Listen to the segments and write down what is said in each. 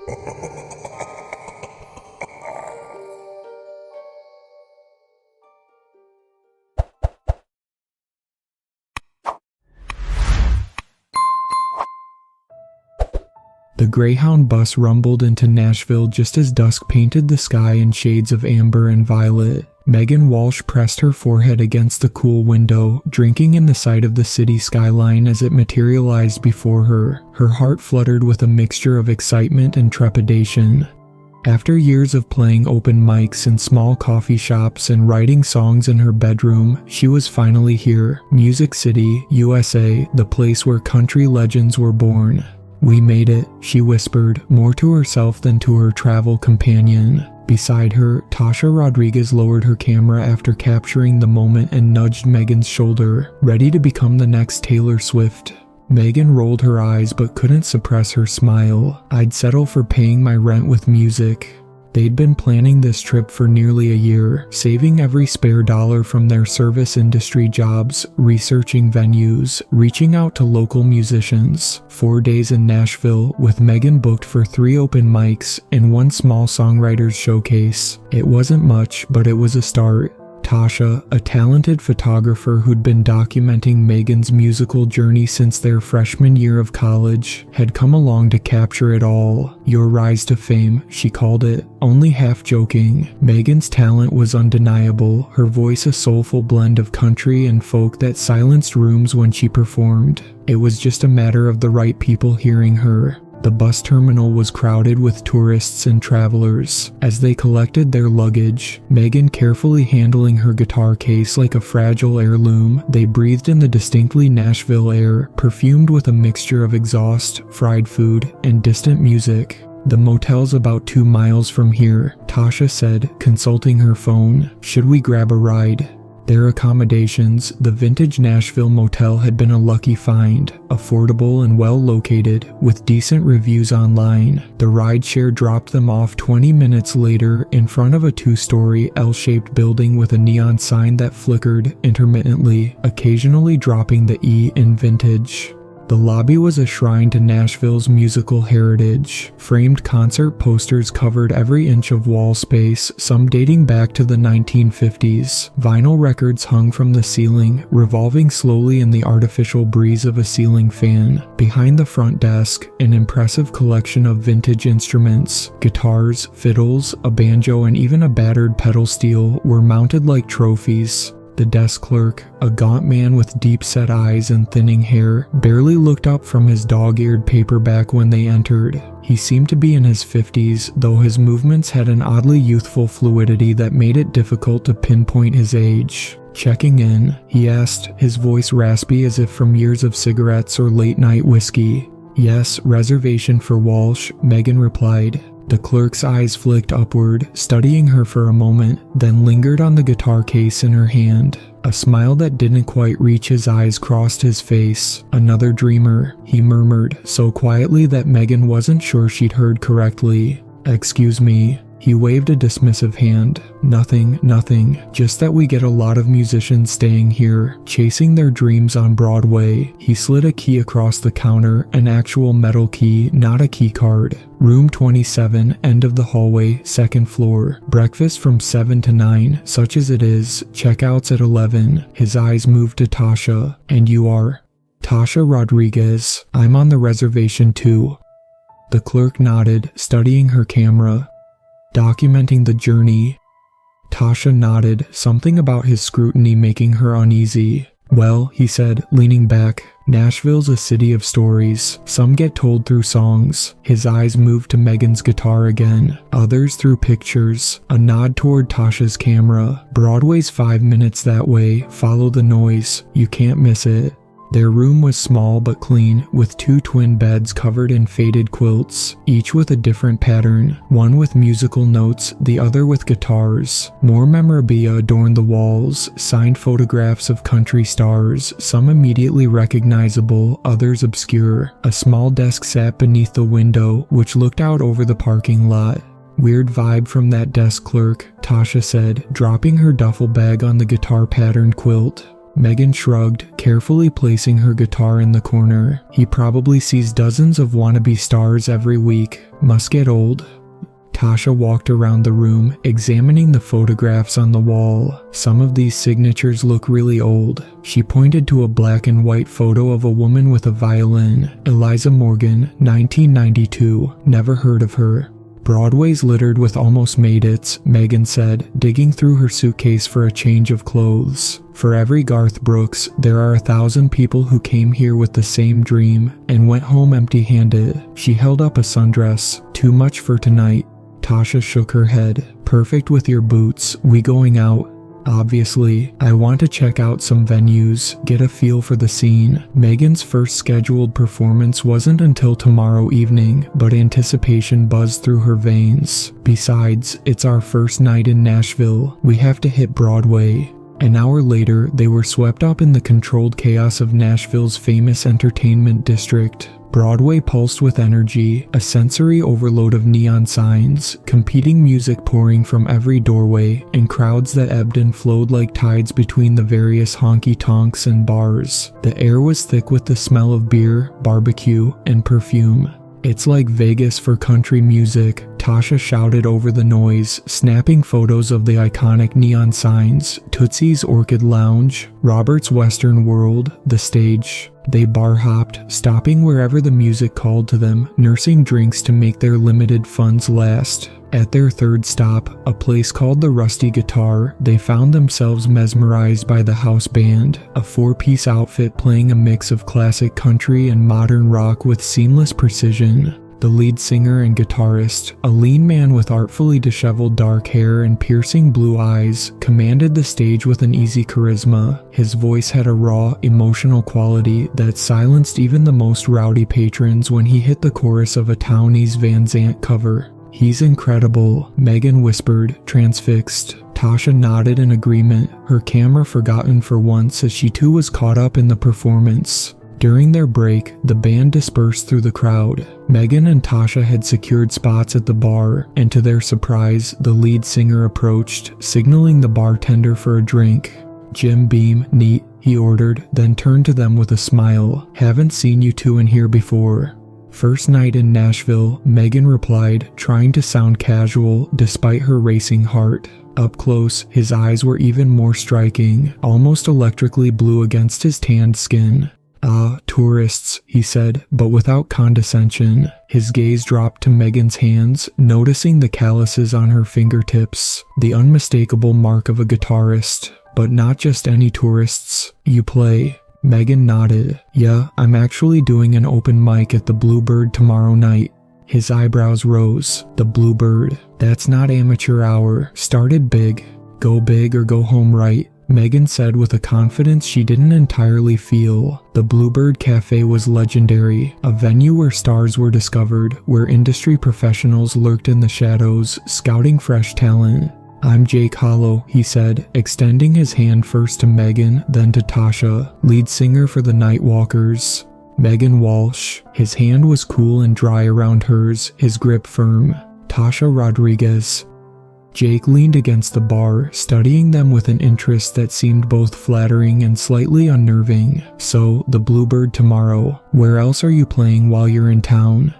The Greyhound bus rumbled into Nashville just as dusk painted the sky in shades of amber and violet. Megan Walsh pressed her forehead against the cool window, drinking in the sight of the city skyline as it materialized before her. Her heart fluttered with a mixture of excitement and trepidation. After years of playing open mics in small coffee shops and writing songs in her bedroom, she was finally here. Music City, USA, the place where country legends were born. "We made it," she whispered, more to herself than to her travel companion. Beside her, Tasha Rodriguez lowered her camera after capturing the moment and nudged Megan's shoulder, ready to become the next Taylor Swift. Megan rolled her eyes but couldn't suppress her smile. "I'd settle for paying my rent with music." They'd been planning this trip for nearly a year, saving every spare dollar from their service industry jobs, researching venues, reaching out to local musicians. 4 days in Nashville, with Megan booked for 3 open mics and 1 small songwriters showcase. It wasn't much, but it was a start. Tasha, a talented photographer who'd been documenting Megan's musical journey since their freshman year of college, had come along to capture it all. "Your rise to fame," she called it, only half joking. Megan's talent was undeniable, her voice a soulful blend of country and folk that silenced rooms when she performed. It was just a matter of the right people hearing her. The bus terminal was crowded with tourists and travelers. As they collected their luggage, Megan carefully handling her guitar case like a fragile heirloom, they breathed in the distinctly Nashville air, perfumed with a mixture of exhaust, fried food, and distant music. "The motel's about 2 miles from here," Tasha said, consulting her phone. "Should we grab a ride?" Their accommodations, the vintage Nashville motel, had been a lucky find, affordable and well located, with decent reviews online. The rideshare dropped them off 20 minutes later in front of a 2-story L-shaped building with a neon sign that flickered intermittently, occasionally dropping the E in vintage. The lobby was a shrine to Nashville's musical heritage. Framed concert posters covered every inch of wall space, some dating back to the 1950s. Vinyl records hung from the ceiling, revolving slowly in the artificial breeze of a ceiling fan. Behind the front desk, an impressive collection of vintage instruments, guitars, fiddles, a banjo, and even a battered pedal steel were mounted like trophies. The desk clerk, a gaunt man with deep-set eyes and thinning hair, barely looked up from his dog-eared paperback when they entered. He seemed to be in his 50s, though his movements had an oddly youthful fluidity that made it difficult to pinpoint his age. "Checking in?" he asked, his voice raspy as if from years of cigarettes or late-night whiskey. "Yes, reservation for Walsh," Megan replied. The clerk's eyes flicked upward, studying her for a moment, then lingered on the guitar case in her hand. A smile that didn't quite reach his eyes crossed his face. "Another dreamer," he murmured, so quietly that Megan wasn't sure she'd heard correctly. "Excuse me." He waved a dismissive hand. Nothing, just that we get a lot of musicians staying here, chasing their dreams on Broadway." He slid a key across the counter, an actual metal key, not a key card. "Room 27, end of the hallway, 2nd floor. Breakfast from 7 to 9, such as it is. Checkouts at 11. His eyes moved to Tasha. "And you are?" "Tasha Rodriguez. I'm on the reservation too." The clerk nodded, studying her camera. "Documenting the journey." Tasha nodded, something about his scrutiny making her uneasy. "Well," he said, leaning back, "Nashville's a city of stories. Some get told through songs." His eyes moved to Megan's guitar again, others through pictures, a nod toward Tasha's camera. "Broadway's 5 minutes that way. Follow the noise. You can't miss it." Their room was small but clean, with 2 twin beds covered in faded quilts, each with a different pattern, one with musical notes, the other with guitars. More memorabilia adorned the walls, signed photographs of country stars, some immediately recognizable, others obscure. A small desk sat beneath the window, which looked out over the parking lot. "Weird vibe from that desk clerk," Tasha said, dropping her duffel bag on the guitar-patterned quilt. Megan shrugged, carefully placing her guitar in the corner. He probably sees dozens of wannabe stars every week. Must get old. Tasha walked around the room, examining the photographs on the wall. Some of these signatures look really old. She pointed to a black and white photo of a woman with a violin. Eliza Morgan, 1992. Never heard of her. Broadway's littered with almost made it's, Megan said, digging through her suitcase for a change of clothes. For every Garth Brooks, there are 1,000 people who came here with the same dream and went home empty-handed. She held up a sundress. Too much for tonight. Tasha shook her head. Perfect with your boots. We going out? Obviously, I want to check out some venues, get a feel for the scene. Megan's first scheduled performance wasn't until tomorrow evening, but anticipation buzzed through her veins. Besides, it's our first night in Nashville. We have to hit Broadway. An hour later, they were swept up in the controlled chaos of Nashville's famous entertainment district. Broadway pulsed with energy, a sensory overload of neon signs, competing music pouring from every doorway, and crowds that ebbed and flowed like tides between the various honky-tonks and bars. The air was thick with the smell of beer, barbecue, and perfume. It's like Vegas for country music, Tasha shouted over the noise, snapping photos of the iconic neon signs, Tootsie's Orchid Lounge, Robert's Western World, the stage. They bar-hopped, stopping wherever the music called to them, nursing drinks to make their limited funds last. At their third stop, a place called the Rusty Guitar, they found themselves mesmerized by the house band, a four-piece outfit playing a mix of classic country and modern rock with seamless precision. The lead singer and guitarist, a lean man with artfully disheveled dark hair and piercing blue eyes, commanded the stage with an easy charisma. His voice had a raw, emotional quality that silenced even the most rowdy patrons when he hit the chorus of a Townies Van Zandt cover. He's incredible, Megan whispered, transfixed. Tasha nodded in agreement, her camera forgotten for once as she too was caught up in the performance. During their break, the band dispersed through the crowd. Megan and Tasha had secured spots at the bar, and to their surprise, the lead singer approached, signaling the bartender for a drink. Jim Beam, neat, he ordered, then turned to them with a smile. Haven't seen you two in here before. First night in Nashville, Megan replied, trying to sound casual despite her racing heart. Up close, his eyes were even more striking, almost electrically blue against his tanned skin. Ah, tourists, he said, but without condescension. His gaze dropped to Megan's hands, noticing the calluses on her fingertips, the unmistakable mark of a guitarist. But not just any tourists. You play. Megan nodded. Yeah, I'm actually doing an open mic at the Bluebird tomorrow night. His eyebrows rose. The Bluebird. That's not amateur hour. Started big. Go big or go home right. Megan said with a confidence she didn't entirely feel. The Bluebird Cafe was legendary, a venue where stars were discovered, where industry professionals lurked in the shadows, scouting fresh talent. I'm Jake Hollow, he said, extending his hand first to Megan, then to Tasha, lead singer for the Nightwalkers. Megan Walsh. His hand was cool and dry around hers, his grip firm. Tasha Rodriguez. Jake leaned against the bar, studying them with an interest that seemed both flattering and slightly unnerving. So, the Bluebird tomorrow. Where else are you playing while you're in town?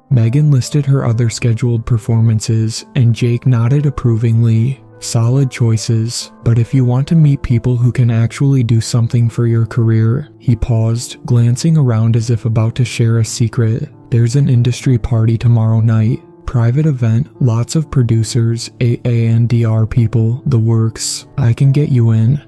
Megan listed her other scheduled performances, and Jake nodded approvingly. Solid choices, but if you want to meet people who can actually do something for your career, he paused, glancing around as if about to share a secret. There's an industry party tomorrow night. Private event, lots of producers, AANDR people, the works. I can get you in.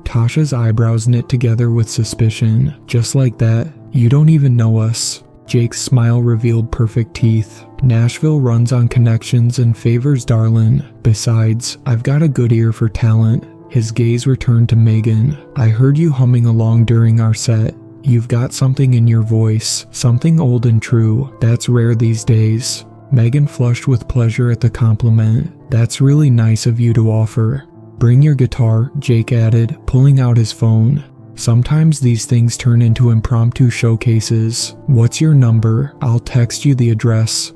Tasha's eyebrows knit together with suspicion. Just like that, you don't even know us. Jake's smile revealed perfect teeth. Nashville runs on connections and favors darlin'. Besides, I've got a good ear for talent. His gaze returned to Megan. I heard you humming along during our set. You've got something in your voice, something old and true. That's rare these days. Megan flushed with pleasure at the compliment. That's really nice of you to offer. Bring your guitar, Jake added, pulling out his phone. Sometimes these things turn into impromptu showcases. What's your number? I'll text you the address.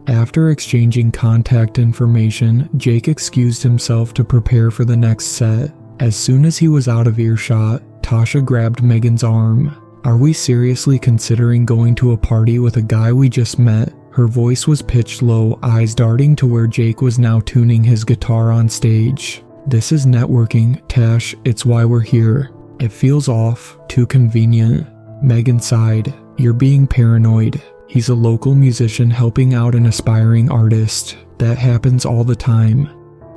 After exchanging contact information, Jake excused himself to prepare for the next set. As soon as he was out of earshot, Tasha grabbed Megan's arm. "Are we seriously considering going to a party with a guy we just met?" Her voice was pitched low, eyes darting to where Jake was now tuning his guitar on stage. "This is networking, Tash, it's why we're here." "It feels off, too convenient." Megan sighed. "You're being paranoid. He's a local musician helping out an aspiring artist. That happens all the time."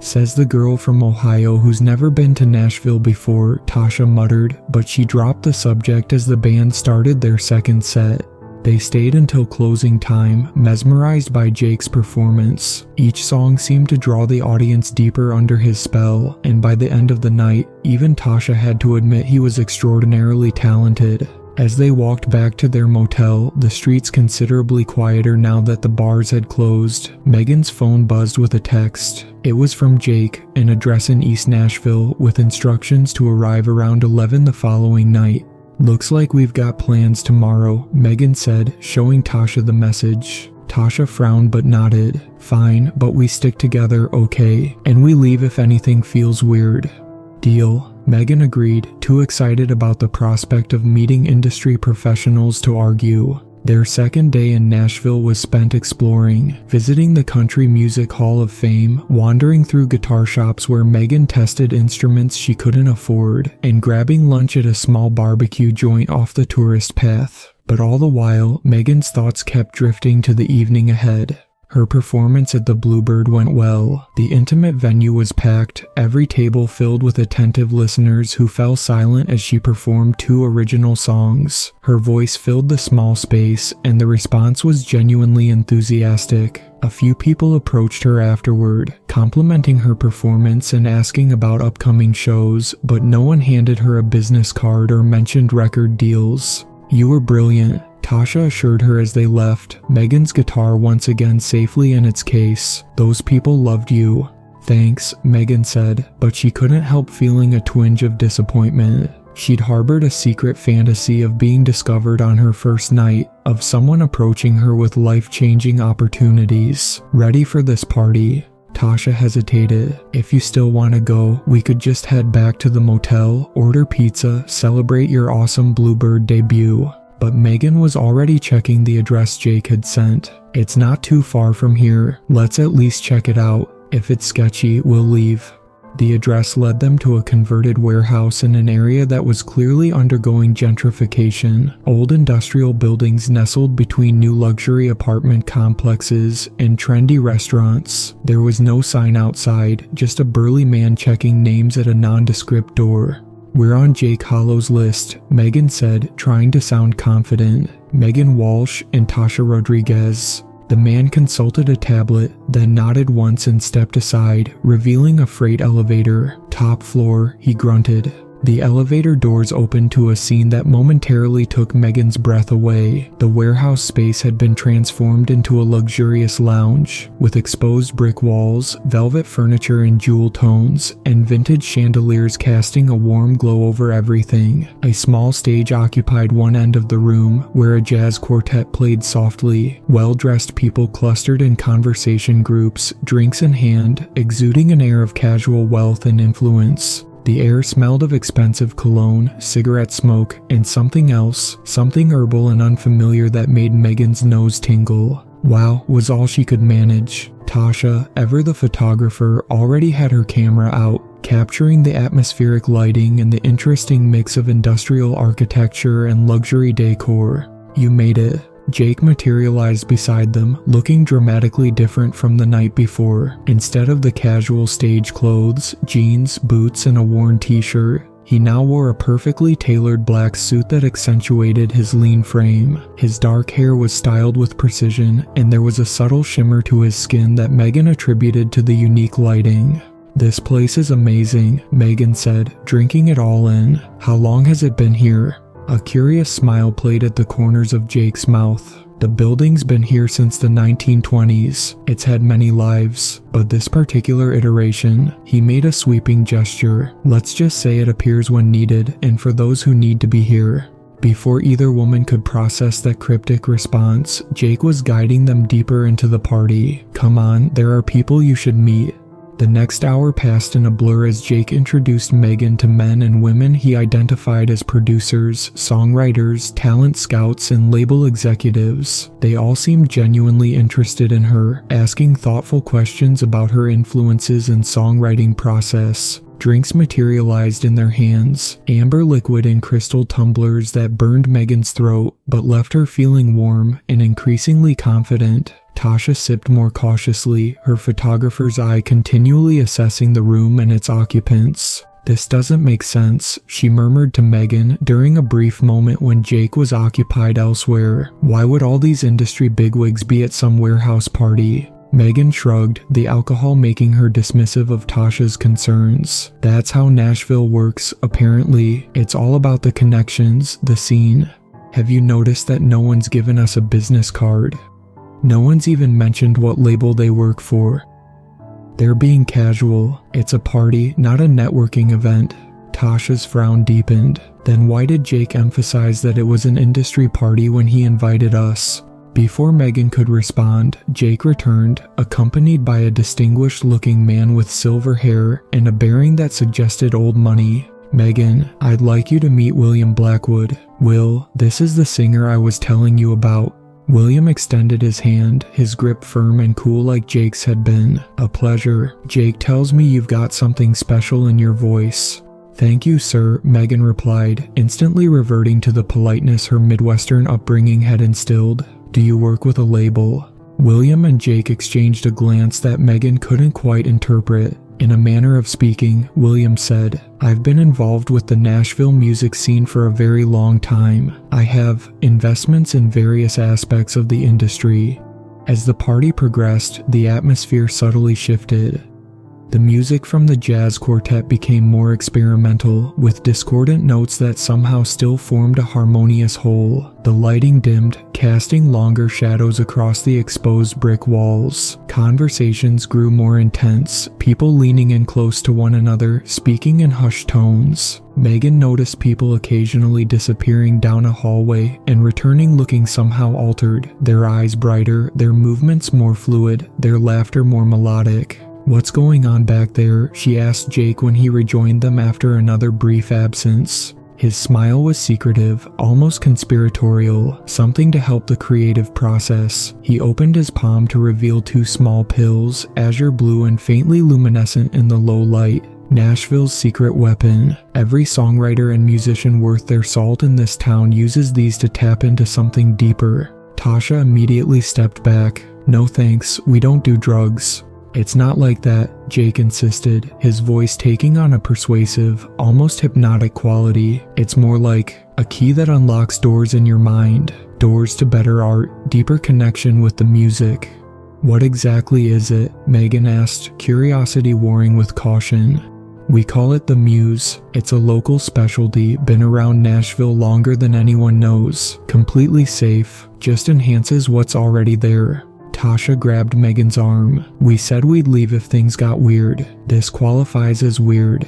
"Says the girl from Ohio who's never been to Nashville before," Tasha muttered, but she dropped the subject as the band started their second set. They stayed until closing time, mesmerized by Jake's performance. Each song seemed to draw the audience deeper under his spell, and by the end of the night, even Tasha had to admit he was extraordinarily talented. As they walked back to their motel, the streets considerably quieter now that the bars had closed. Megan's phone buzzed with a text. It was from Jake, an address in East Nashville, with instructions to arrive around 11 the following night. "Looks like we've got plans tomorrow," Megan said, showing Tasha the message. Tasha frowned but nodded. "Fine, but we stick together, okay? And we leave if anything feels weird." "Deal." Megan agreed, too excited about the prospect of meeting industry professionals to argue. Their second day in Nashville was spent exploring, visiting the Country Music Hall of Fame, wandering through guitar shops where Megan tested instruments she couldn't afford, and grabbing lunch at a small barbecue joint off the tourist path. But all the while, Megan's thoughts kept drifting to the evening ahead. Her performance at the Bluebird went well. The intimate venue was packed, every table filled with attentive listeners who fell silent as she performed 2 original songs. Her voice filled the small space, and the response was genuinely enthusiastic. A few people approached her afterward, complimenting her performance and asking about upcoming shows, but no one handed her a business card or mentioned record deals. "You were brilliant," Tasha assured her as they left, Megan's guitar once again safely in its case. "Those people loved you." "Thanks," Megan said, but she couldn't help feeling a twinge of disappointment. She'd harbored a secret fantasy of being discovered on her first night, of someone approaching her with life-changing opportunities. Ready for this party? Tasha hesitated. "If you still want to go, we could just head back to the motel, order pizza, celebrate your awesome Bluebird debut." But Megan was already checking the address Jake had sent. "It's not too far from here. Let's at least check it out. If it's sketchy, we'll leave." The address led them to a converted warehouse in an area that was clearly undergoing gentrification. Old industrial buildings nestled between new luxury apartment complexes and trendy restaurants. There was no sign outside, just a burly man checking names at a nondescript door. "We're on Jake Hollow's list," Megan said, trying to sound confident. "Megan Walsh and Tasha Rodriguez." The man consulted a tablet, then nodded once and stepped aside, revealing a freight elevator. "Top floor," he grunted. The elevator doors opened to a scene that momentarily took Megan's breath away. The warehouse space had been transformed into a luxurious lounge, with exposed brick walls, velvet furniture in jewel tones, and vintage chandeliers casting a warm glow over everything. A small stage occupied one end of the room, where a jazz quartet played softly. Well-dressed people clustered in conversation groups, drinks in hand, exuding an air of casual wealth and influence. The air smelled of expensive cologne, cigarette smoke, and something else, something herbal and unfamiliar that made Megan's nose tingle. Wow, was all she could manage. Tasha, ever the photographer, already had her camera out, capturing the atmospheric lighting and the interesting mix of industrial architecture and luxury decor. "You made it." Jake materialized beside them, looking dramatically different from the night before. Instead of the casual stage clothes, jeans, boots, and a worn t-shirt, he now wore a perfectly tailored black suit that accentuated his lean frame. His dark hair was styled with precision, and there was a subtle shimmer to his skin that Megan attributed to the unique lighting. "This place is amazing," Megan said, drinking it all in. "How long has it been here?" A curious smile played at the corners of Jake's mouth. "The building's been here since the 1920s. It's had many lives, but this particular iteration," he made a sweeping gesture. "Let's just say it appears when needed and for those who need to be here." Before either woman could process that cryptic response, Jake was guiding them deeper into the party. "Come on, there are people you should meet." The next hour passed in a blur as Jake introduced Megan to men and women he identified as producers, songwriters, talent scouts, and label executives. They all seemed genuinely interested in her, asking thoughtful questions about her influences and songwriting process. Drinks materialized in their hands, amber liquid in crystal tumblers that burned Megan's throat but left her feeling warm and increasingly confident. Tasha sipped more cautiously, her photographer's eye continually assessing the room and its occupants. "This doesn't make sense," she murmured to Megan during a brief moment when Jake was occupied elsewhere. "Why would all these industry bigwigs be at some warehouse party?" Megan shrugged, the alcohol making her dismissive of Tasha's concerns. "That's how Nashville works, apparently. It's all about the connections, the scene. Have you noticed that no one's given us a business card? No one's even mentioned what label they work for. They're being casual. It's a party, not a networking event." Tasha's frown deepened. "Then why did Jake emphasize that it was an industry party when he invited us?" Before Megan could respond, Jake returned, accompanied by a distinguished-looking man with silver hair and a bearing that suggested old money. "Megan, I'd like you to meet William Blackwood. Will, this is the singer I was telling you about." William extended his hand, his grip firm and cool like Jake's had been. "A pleasure. Jake tells me you've got something special in your voice." "Thank you, sir," Megan replied, instantly reverting to the politeness her Midwestern upbringing had instilled. "Do you work with a label?" William and Jake exchanged a glance that Megan couldn't quite interpret. In a manner of speaking, William said, "I've been involved with the Nashville music scene for a very long time. I have investments in various aspects of the industry." As the party progressed, the atmosphere subtly shifted. The music from the jazz quartet became more experimental, with discordant notes that somehow still formed a harmonious whole. The lighting dimmed, casting longer shadows across the exposed brick walls. Conversations grew more intense, people leaning in close to one another, speaking in hushed tones. Megan noticed people occasionally disappearing down a hallway and returning looking somehow altered, their eyes brighter, their movements more fluid, their laughter more melodic. "What's going on back there?" she asked Jake when he rejoined them after another brief absence. His smile was secretive, almost conspiratorial, something to help the creative process. He opened his palm to reveal two small pills, azure blue and faintly luminescent in the low light. Nashville's secret weapon. Every songwriter and musician worth their salt in this town uses these to tap into something deeper. Tasha immediately stepped back. "No thanks, we don't do drugs." "It's not like that," Jake insisted, his voice taking on a persuasive, almost hypnotic quality. "It's more like a key that unlocks doors in your mind, doors to better art, deeper connection with the music." "What exactly is it?" Megan asked, curiosity warring with caution. "We call it the Muse. It's a local specialty, been around Nashville longer than anyone knows. Completely safe, just enhances what's already there." Tasha grabbed Megan's arm. "We said we'd leave if things got weird. This qualifies as weird."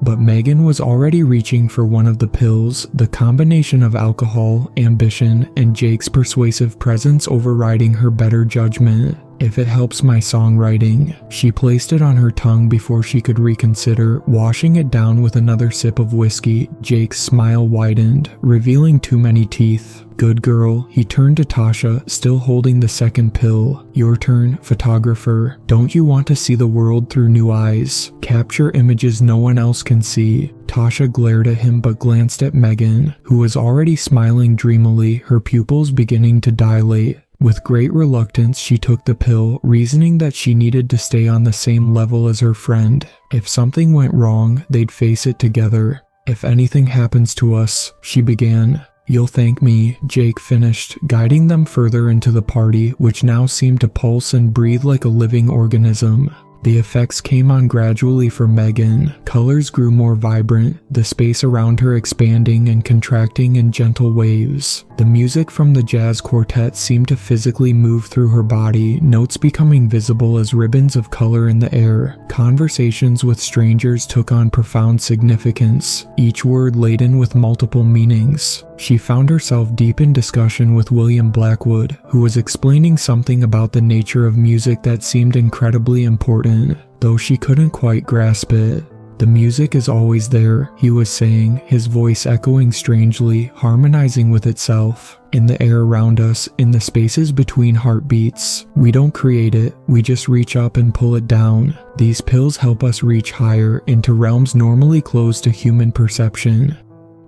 But Megan was already reaching for one of the pills, the combination of alcohol, ambition, and Jake's persuasive presence overriding her better judgment. "If it helps my songwriting." She placed it on her tongue before she could reconsider, washing it down with another sip of whiskey. Jake's smile widened, revealing too many teeth. "Good girl." He turned to Tasha, still holding the second pill. "Your turn, photographer. Don't you want to see the world through new eyes? Capture images no one else can see." Tasha glared at him but glanced at Megan, who was already smiling dreamily, her pupils beginning to dilate. With great reluctance, she took the pill, reasoning that she needed to stay on the same level as her friend. If something went wrong, they'd face it together. "If anything happens to us," she began. "You'll thank me," Jake finished, guiding them further into the party, which now seemed to pulse and breathe like a living organism. The effects came on gradually for Megan. Colors grew more vibrant, the space around her expanding and contracting in gentle waves. The music from the jazz quartet seemed to physically move through her body, notes becoming visible as ribbons of color in the air. Conversations with strangers took on profound significance, each word laden with multiple meanings. she found herself deep in discussion with William Blackwood, who was explaining something about the nature of music that seemed incredibly important, though she couldn't quite grasp it. "The music is always there," he was saying, his voice echoing strangely, harmonizing with itself. "In the air around us, in the spaces between heartbeats. We don't create it, we just reach up and pull it down. These pills help us reach higher, into realms normally closed to human perception."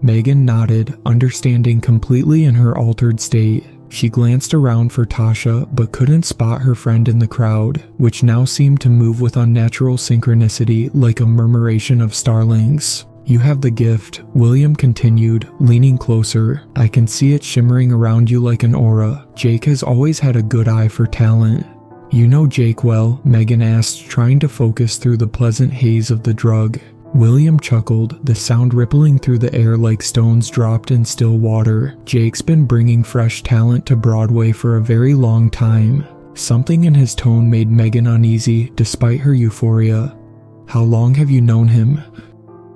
Megan nodded, understanding completely in her altered state. She glanced around for Tasha, but couldn't spot her friend in the crowd, which now seemed to move with unnatural synchronicity like a murmuration of starlings. "You have the gift," William continued, leaning closer. "I can see it shimmering around you like an aura. Jake has always had a good eye for talent." "You know Jake well?" Megan asked, trying to focus through the pleasant haze of the drug. William chuckled, the sound rippling through the air like stones dropped in still water. "Jake's been bringing fresh talent to Broadway for a very long time." Something in his tone made Megan uneasy, despite her euphoria. "How long have you known him?"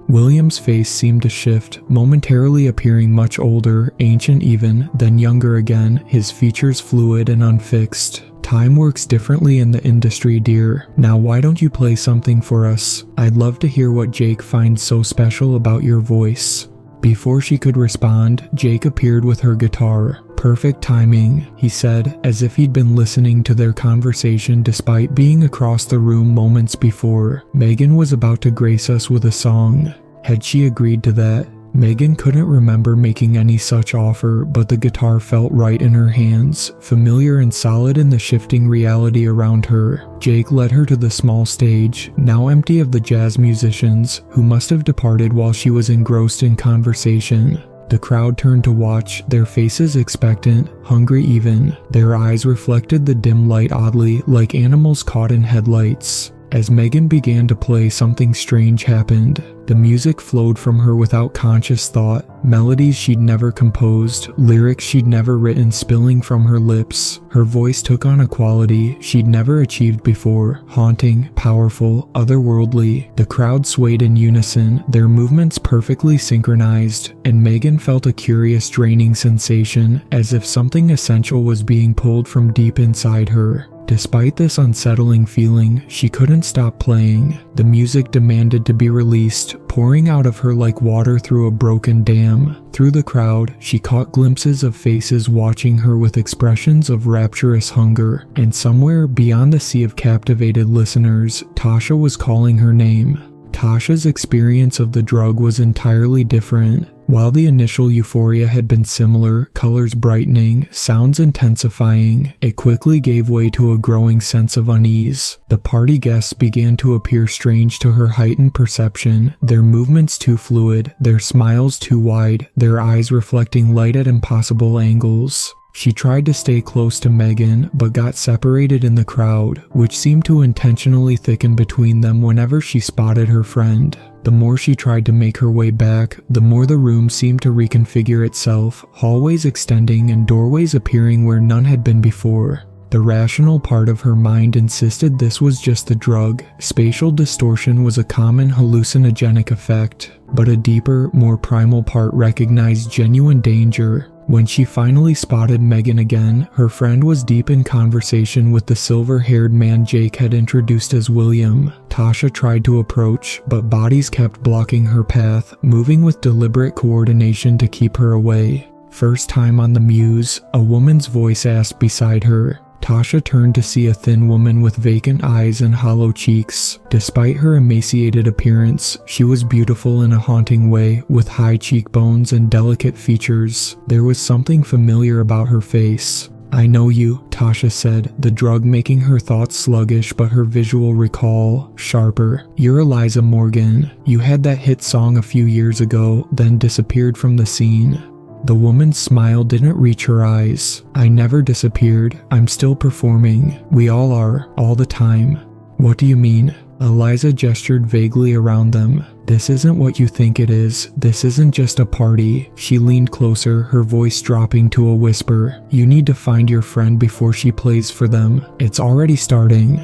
William's face seemed to shift, momentarily appearing much older, ancient even, then younger again, his features fluid and unfixed. "Time works differently in the industry, dear. Now why don't you play something for us? I'd love to hear what Jake finds so special about your voice." Before she could respond, Jake appeared with her guitar. "Perfect timing," he said, as if he'd been listening to their conversation despite being across the room moments before. Megan was about to grace us with a song. Had she agreed to that? Megan couldn't remember making any such offer, but the guitar felt right in her hands, familiar and solid in the shifting reality around her. Jake led her to the small stage, now empty of the jazz musicians, who must have departed while she was engrossed in conversation. The crowd turned to watch, their faces expectant, hungry even. Their eyes reflected the dim light oddly, like animals caught in headlights. As Megan began to play, something strange happened. The music flowed from her without conscious thought, melodies she'd never composed, lyrics she'd never written spilling from her lips. Her voice took on a quality she'd never achieved before, haunting, powerful, otherworldly. The crowd swayed in unison, their movements perfectly synchronized, and Megan felt a curious draining sensation, as if something essential was being pulled from deep inside her. Despite this unsettling feeling, she couldn't stop playing. The music demanded to be released, pouring out of her like water through a broken dam. Through the crowd, she caught glimpses of faces watching her with expressions of rapturous hunger, and somewhere beyond the sea of captivated listeners, Tasha was calling her name. Tasha's experience of the drug was entirely different. While the initial euphoria had been similar, colors brightening, sounds intensifying, it quickly gave way to a growing sense of unease. The party guests began to appear strange to her heightened perception, their movements too fluid, their smiles too wide, their eyes reflecting light at impossible angles. She tried to stay close to Megan, but got separated in the crowd, which seemed to intentionally thicken between them whenever she spotted her friend. The more she tried to make her way back, the more the room seemed to reconfigure itself, hallways extending and doorways appearing where none had been before. The rational part of her mind insisted this was just the drug. Spatial distortion was a common hallucinogenic effect, but a deeper, more primal part recognized genuine danger. When she finally spotted Megan again, her friend was deep in conversation with the silver-haired man Jake had introduced as William. Tasha tried to approach, but bodies kept blocking her path, moving with deliberate coordination to keep her away. "First time on the Muse," a woman's voice asked beside her. Tasha turned to see a thin woman with vacant eyes and hollow cheeks. Despite her emaciated appearance, she was beautiful in a haunting way, with high cheekbones and delicate features. There was something familiar about her face. "I know you," Tasha said, the drug making her thoughts sluggish but her visual recall sharper. "You're Eliza Morgan. You had that hit song a few years ago, then disappeared from the scene." The woman's smile didn't reach her eyes. "I never disappeared. I'm still performing. We all are, all the time." "What do you mean?" Eliza gestured vaguely around them. "This isn't what you think it is. This isn't just a party." She leaned closer, her voice dropping to a whisper. "You need to find your friend before she plays for them. It's already starting."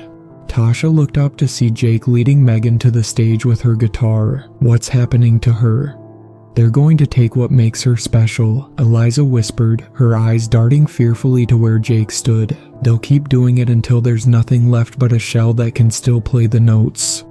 Tasha looked up to see Jake leading Megan to the stage with her guitar. "What's happening to her?" They're going to take what makes her special, Eliza whispered, her eyes darting fearfully to where Jake stood. They'll keep doing it until there's nothing left but a shell that can still play the notes.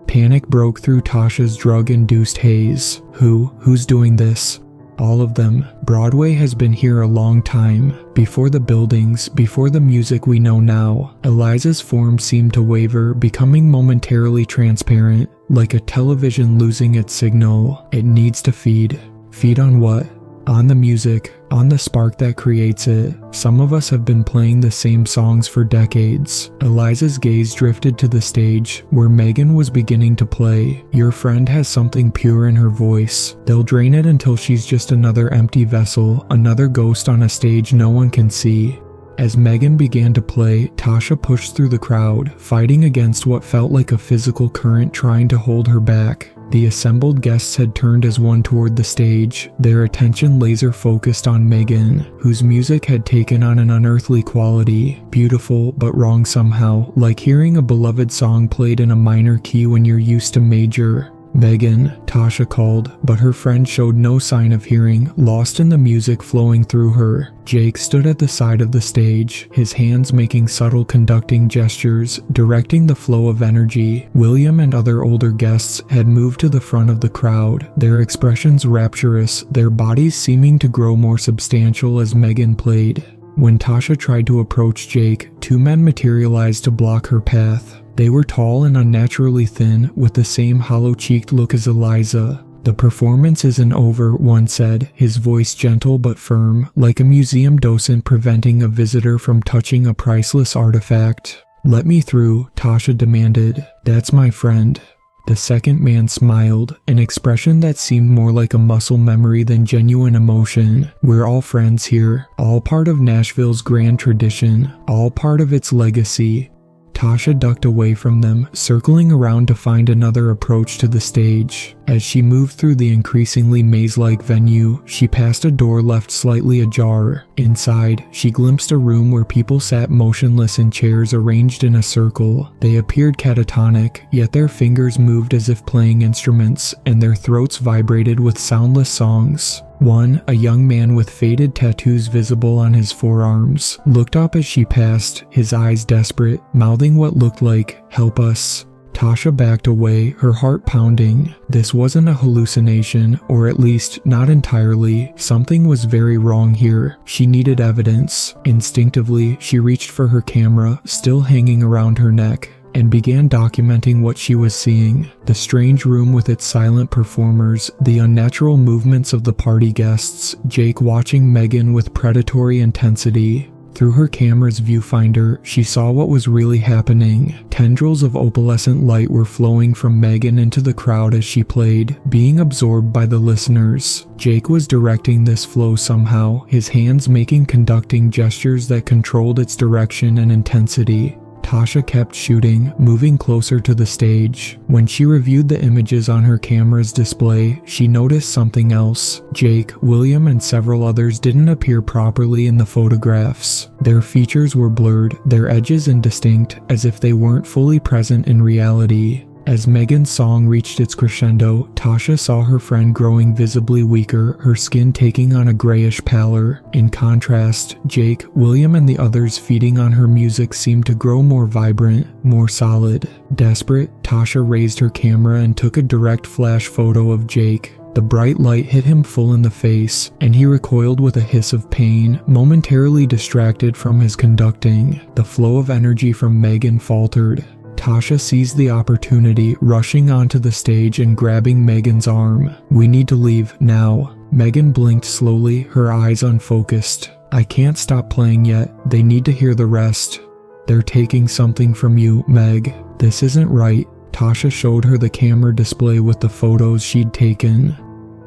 Panic broke through Tasha's drug-induced haze. Who's doing this? All of them. Broadway has been here a long time. Before the buildings, before the music we know now. Eliza's form seemed to waver, becoming momentarily transparent, like a television losing its signal. It needs to feed. Feed on what? On the music, on the spark that creates it. Some of us have been playing the same songs for decades. Eliza's gaze drifted to the stage, where Megan was beginning to play. Your friend has something pure in her voice. They'll drain it until she's just another empty vessel, another ghost on a stage no one can see. As Megan began to play, Tasha pushed through the crowd, fighting against what felt like a physical current trying to hold her back. The assembled guests had turned as one toward the stage, their attention laser-focused on Megan, whose music had taken on an unearthly quality, beautiful but wrong somehow, like hearing a beloved song played in a minor key when you're used to major. Megan, Tasha called, but her friend showed no sign of hearing, lost in the music flowing through her. Jake stood at the side of the stage, his hands making subtle conducting gestures, directing the flow of energy. William and other older guests had moved to the front of the crowd, their expressions rapturous, their bodies seeming to grow more substantial as Megan played. When Tasha tried to approach Jake, two men materialized to block her path. They were tall and unnaturally thin, with the same hollow-cheeked look as Eliza. The performance isn't over, one said, his voice gentle but firm, like a museum docent preventing a visitor from touching a priceless artifact. Let me through, Tasha demanded. That's my friend. The second man smiled, an expression that seemed more like a muscle memory than genuine emotion. We're all friends here, all part of Nashville's grand tradition, all part of its legacy. Tasha ducked away from them, circling around to find another approach to the stage. As she moved through the increasingly maze-like venue, she passed a door left slightly ajar. Inside, she glimpsed a room where people sat motionless in chairs arranged in a circle. They appeared catatonic, yet their fingers moved as if playing instruments, and their throats vibrated with soundless songs. One, a young man with faded tattoos visible on his forearms, looked up as she passed, his eyes desperate, mouthing what looked like, "Help us." Tasha backed away, her heart pounding. This wasn't a hallucination, or at least not entirely. Something was very wrong here. She needed evidence. Instinctively, she reached for her camera, still hanging around her neck, and began documenting what she was seeing. The strange room with its silent performers, the unnatural movements of the party guests, Jake watching Megan with predatory intensity. Through her camera's viewfinder, she saw what was really happening. Tendrils of opalescent light were flowing from Megan into the crowd as she played, being absorbed by the listeners. Jake was directing this flow somehow, his hands making conducting gestures that controlled its direction and intensity. Tasha kept shooting, moving closer to the stage. When she reviewed the images on her camera's display, she noticed something else. Jake, William, and several others didn't appear properly in the photographs. Their features were blurred, their edges indistinct, as if they weren't fully present in reality. As Megan's song reached its crescendo, Tasha saw her friend growing visibly weaker, her skin taking on a grayish pallor. In contrast, Jake, William, and the others feeding on her music seemed to grow more vibrant, more solid. Desperate, Tasha raised her camera and took a direct flash photo of Jake. The bright light hit him full in the face, and he recoiled with a hiss of pain, momentarily distracted from his conducting. The flow of energy from Megan faltered. Tasha seized the opportunity, rushing onto the stage and grabbing Megan's arm. "We need to leave, now." Megan blinked slowly, her eyes unfocused. "I can't stop playing yet. They need to hear the rest." "They're taking something from you, Meg. This isn't right." Tasha showed her the camera display with the photos she'd taken.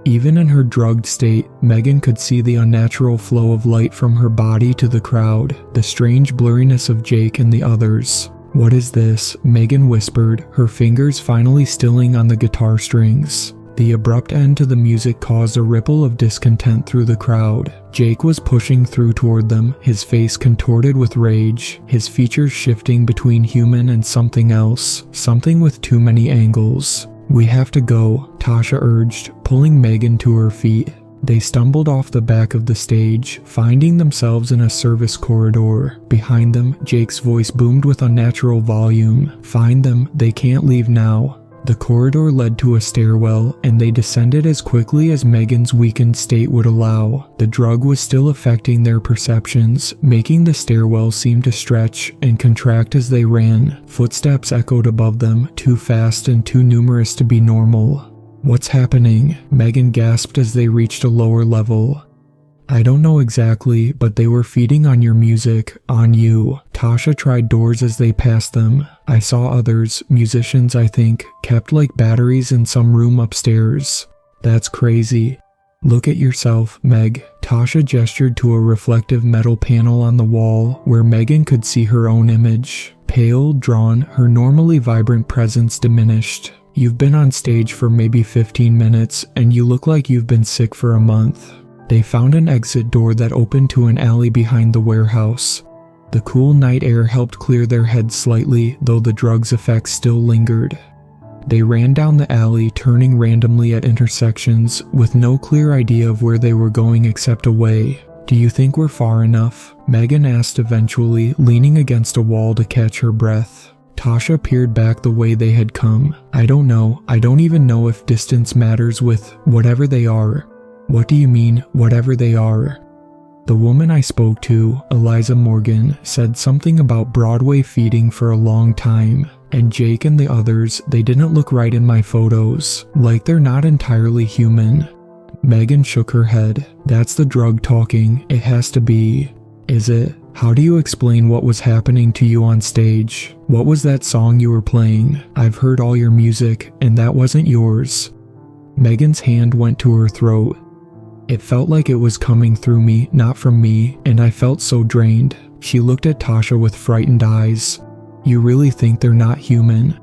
Even in her drugged state, Megan could see the unnatural flow of light from her body to the crowd, the strange blurriness of Jake and the others. "What is this?" Megan whispered, her fingers finally stilling on the guitar strings. The abrupt end to the music caused a ripple of discontent through the crowd. Jake was pushing through toward them, his face contorted with rage, his features shifting between human and something else, something with too many angles. "We have to go," Tasha urged, pulling Megan to her feet. They stumbled off the back of the stage, finding themselves in a service corridor. Behind them, Jake's voice boomed with unnatural volume. "Find them, they can't leave now." The corridor led to a stairwell, and they descended as quickly as Megan's weakened state would allow. The drug was still affecting their perceptions, making the stairwell seem to stretch and contract as they ran. Footsteps echoed above them, too fast and too numerous to be normal. "What's happening?" Megan gasped as they reached a lower level. "I don't know exactly, but they were feeding on your music, on you." Tasha tried doors as they passed them. "I saw others, musicians I think, kept like batteries in some room upstairs." "That's crazy." "Look at yourself, Meg." Tasha gestured to a reflective metal panel on the wall where Megan could see her own image. Pale, drawn, her normally vibrant presence diminished. "You've been on stage for maybe 15 minutes, and you look like you've been sick for a month." They found an exit door that opened to an alley behind the warehouse. The cool night air helped clear their heads slightly, though the drug's effects still lingered. They ran down the alley, turning randomly at intersections, with no clear idea of where they were going except away. "Do you think we're far enough?" Megan asked eventually, leaning against a wall to catch her breath. Tasha peered back the way they had come. "I don't know. I don't even know if distance matters with whatever they are." "What do you mean, whatever they are?" "The woman I spoke to, Eliza Morgan, said something about Broadway feeding for a long time. And Jake and the others, they didn't look right in my photos. Like they're not entirely human." Megan shook her head. "That's the drug talking. It has to be." "Is it? How do you explain what was happening to you on stage? What was that song you were playing? I've heard all your music, and that wasn't yours." Megan's hand went to her throat. "It felt like it was coming through me, not from me, and I felt so drained." She looked at Tasha with frightened eyes. "You really think they're not human?"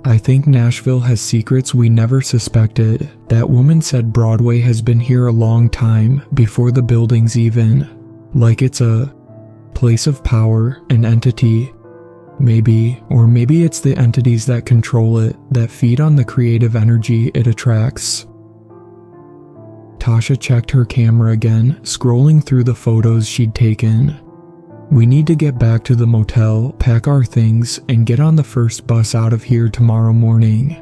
"I think Nashville has secrets we never suspected. That woman said Broadway has been here a long time, before the buildings even. Like it's a place of power, an entity. Maybe, or maybe it's the entities that control it, that feed on the creative energy it attracts." Tasha checked her camera again, scrolling through the photos she'd taken. "We need to get back to the motel, pack our things, and get on the first bus out of here tomorrow morning."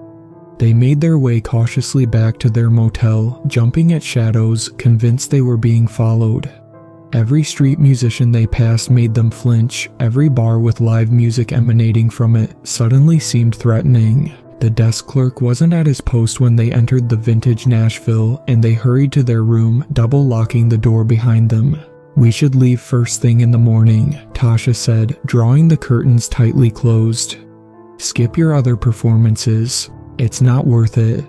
They made their way cautiously back to their motel, jumping at shadows, convinced they were being followed. Every street musician they passed made them flinch. Every bar with live music emanating from it suddenly seemed threatening. The desk clerk wasn't at his post when they entered the vintage Nashville, and they hurried to their room, double locking the door behind them. "We should leave first thing in the morning," Tasha said, drawing the curtains tightly closed. "Skip your other performances. It's not worth it."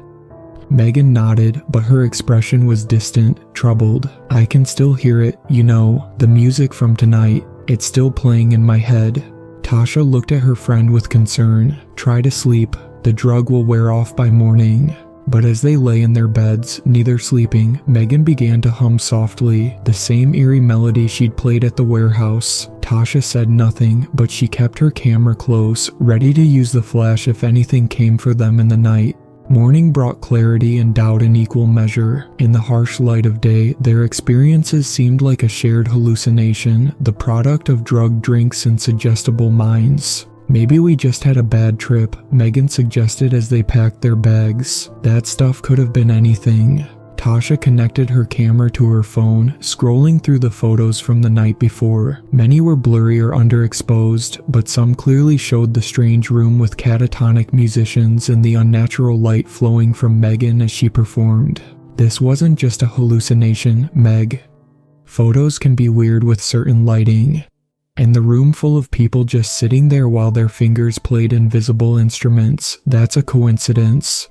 Megan nodded, but her expression was distant, troubled. "I can still hear it, you know, the music from tonight. It's still playing in my head." Tasha looked at her friend with concern. "Try to sleep. The drug will wear off by morning." But as they lay in their beds, neither sleeping, Megan began to hum softly, the same eerie melody she'd played at the warehouse. Tasha said nothing, but she kept her camera close, ready to use the flash if anything came for them in the night. Morning brought clarity and doubt in equal measure. In the harsh light of day, their experiences seemed like a shared hallucination, the product of drugged drinks and suggestible minds. "Maybe we just had a bad trip," Megan suggested as they packed their bags. "That stuff could have been anything." Tasha connected her camera to her phone, scrolling through the photos from the night before. Many were blurry or underexposed, but some clearly showed the strange room with catatonic musicians and the unnatural light flowing from Megan as she performed. "This wasn't just a hallucination, Meg. Photos can be weird with certain lighting. And the room full of people just sitting there while their fingers played invisible instruments, that's a coincidence."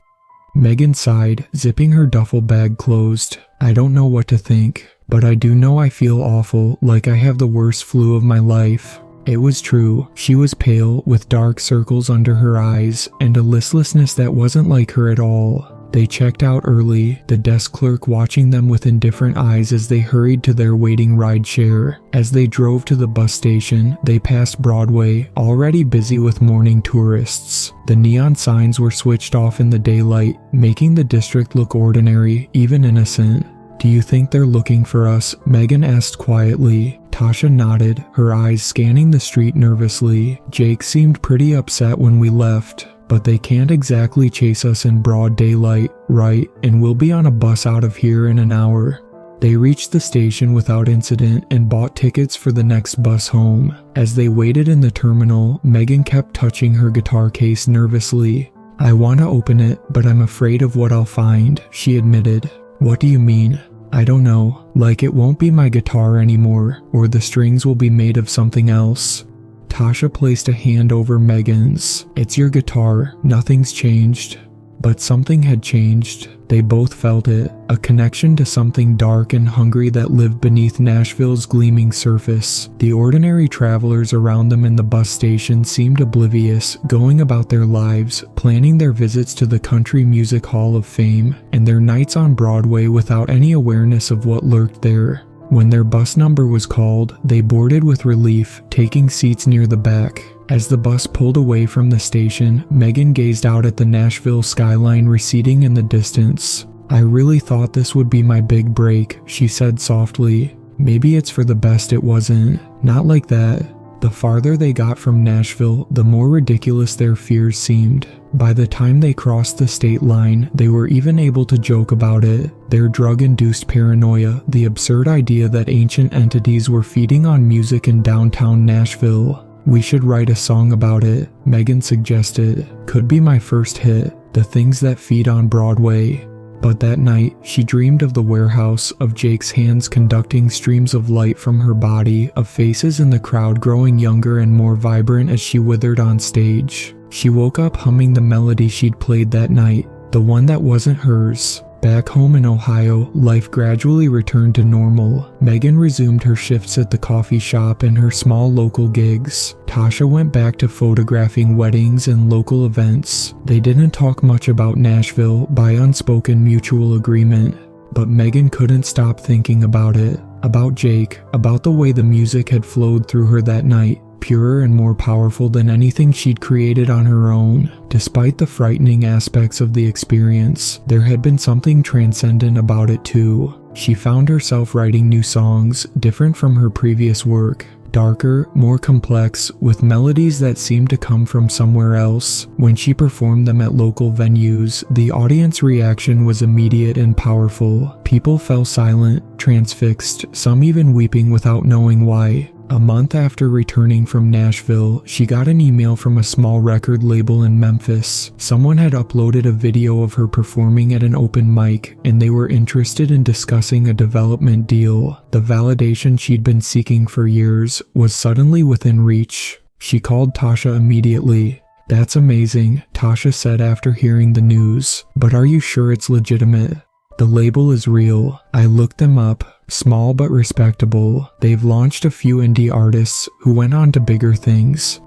Megan sighed, zipping her duffel bag closed. "I don't know what to think, but I do know I feel awful, like I have the worst flu of my life." It was true. She was pale, with dark circles under her eyes, and a listlessness that wasn't like her at all. They checked out early, the desk clerk watching them with indifferent eyes as they hurried to their waiting rideshare. As they drove to the bus station, they passed Broadway, already busy with morning tourists. The neon signs were switched off in the daylight, making the district look ordinary, even innocent. "Do you think they're looking for us?" Megan asked quietly. Tasha nodded, her eyes scanning the street nervously. "Jake seemed pretty upset when we left. But they can't exactly chase us in broad daylight, right? And we'll be on a bus out of here in an hour." They reached the station without incident and bought tickets for the next bus home. As they waited in the terminal, Megan kept touching her guitar case nervously. "I want to open it, but I'm afraid of what I'll find," she admitted. "What do you mean?" "I don't know. Like it won't be my guitar anymore, or the strings will be made of something else." Tasha placed a hand over Megan's. "It's your guitar. Nothing's changed." But something had changed. They both felt it, a connection to something dark and hungry that lived beneath Nashville's gleaming surface. The ordinary travelers around them in the bus station seemed oblivious, going about their lives, planning their visits to the Country Music Hall of Fame, and their nights on Broadway without any awareness of what lurked there. When their bus number was called, they boarded with relief, taking seats near the back. As the bus pulled away from the station, Megan gazed out at the Nashville skyline receding in the distance. "I really thought this would be my big break," she said softly. "Maybe it's for the best it wasn't." "Not like that." The farther they got from Nashville, the more ridiculous their fears seemed. By the time they crossed the state line, they were even able to joke about it. Their drug-induced paranoia, the absurd idea that ancient entities were feeding on music in downtown Nashville. "We should write a song about it," Megan suggested. "Could be my first hit, the things that feed on Broadway." But that night, she dreamed of the warehouse, of Jake's hands conducting streams of light from her body, of faces in the crowd growing younger and more vibrant as she withered on stage. She woke up humming the melody she'd played that night, the one that wasn't hers. Back home in Ohio, life gradually returned to normal. Megan resumed her shifts at the coffee shop and her small local gigs. Tasha went back to photographing weddings and local events. They didn't talk much about Nashville by unspoken mutual agreement, but Megan couldn't stop thinking about it. About Jake, about the way the music had flowed through her that night. Purer and more powerful than anything she'd created on her own. Despite the frightening aspects of the experience, there had been something transcendent about it too. She found herself writing new songs, different from her previous work. Darker, more complex, with melodies that seemed to come from somewhere else. When she performed them at local venues, the audience reaction was immediate and powerful. People fell silent, transfixed, some even weeping without knowing why. A month after returning from Nashville, she got an email from a small record label in Memphis. Someone had uploaded a video of her performing at an open mic, and they were interested in discussing a development deal. The validation she'd been seeking for years was suddenly within reach. She called Tasha immediately. "That's amazing," Tasha said after hearing the news. "But are you sure it's legitimate?" "The label is real. I looked them up. Small but respectable. They've launched a few indie artists who went on to bigger things."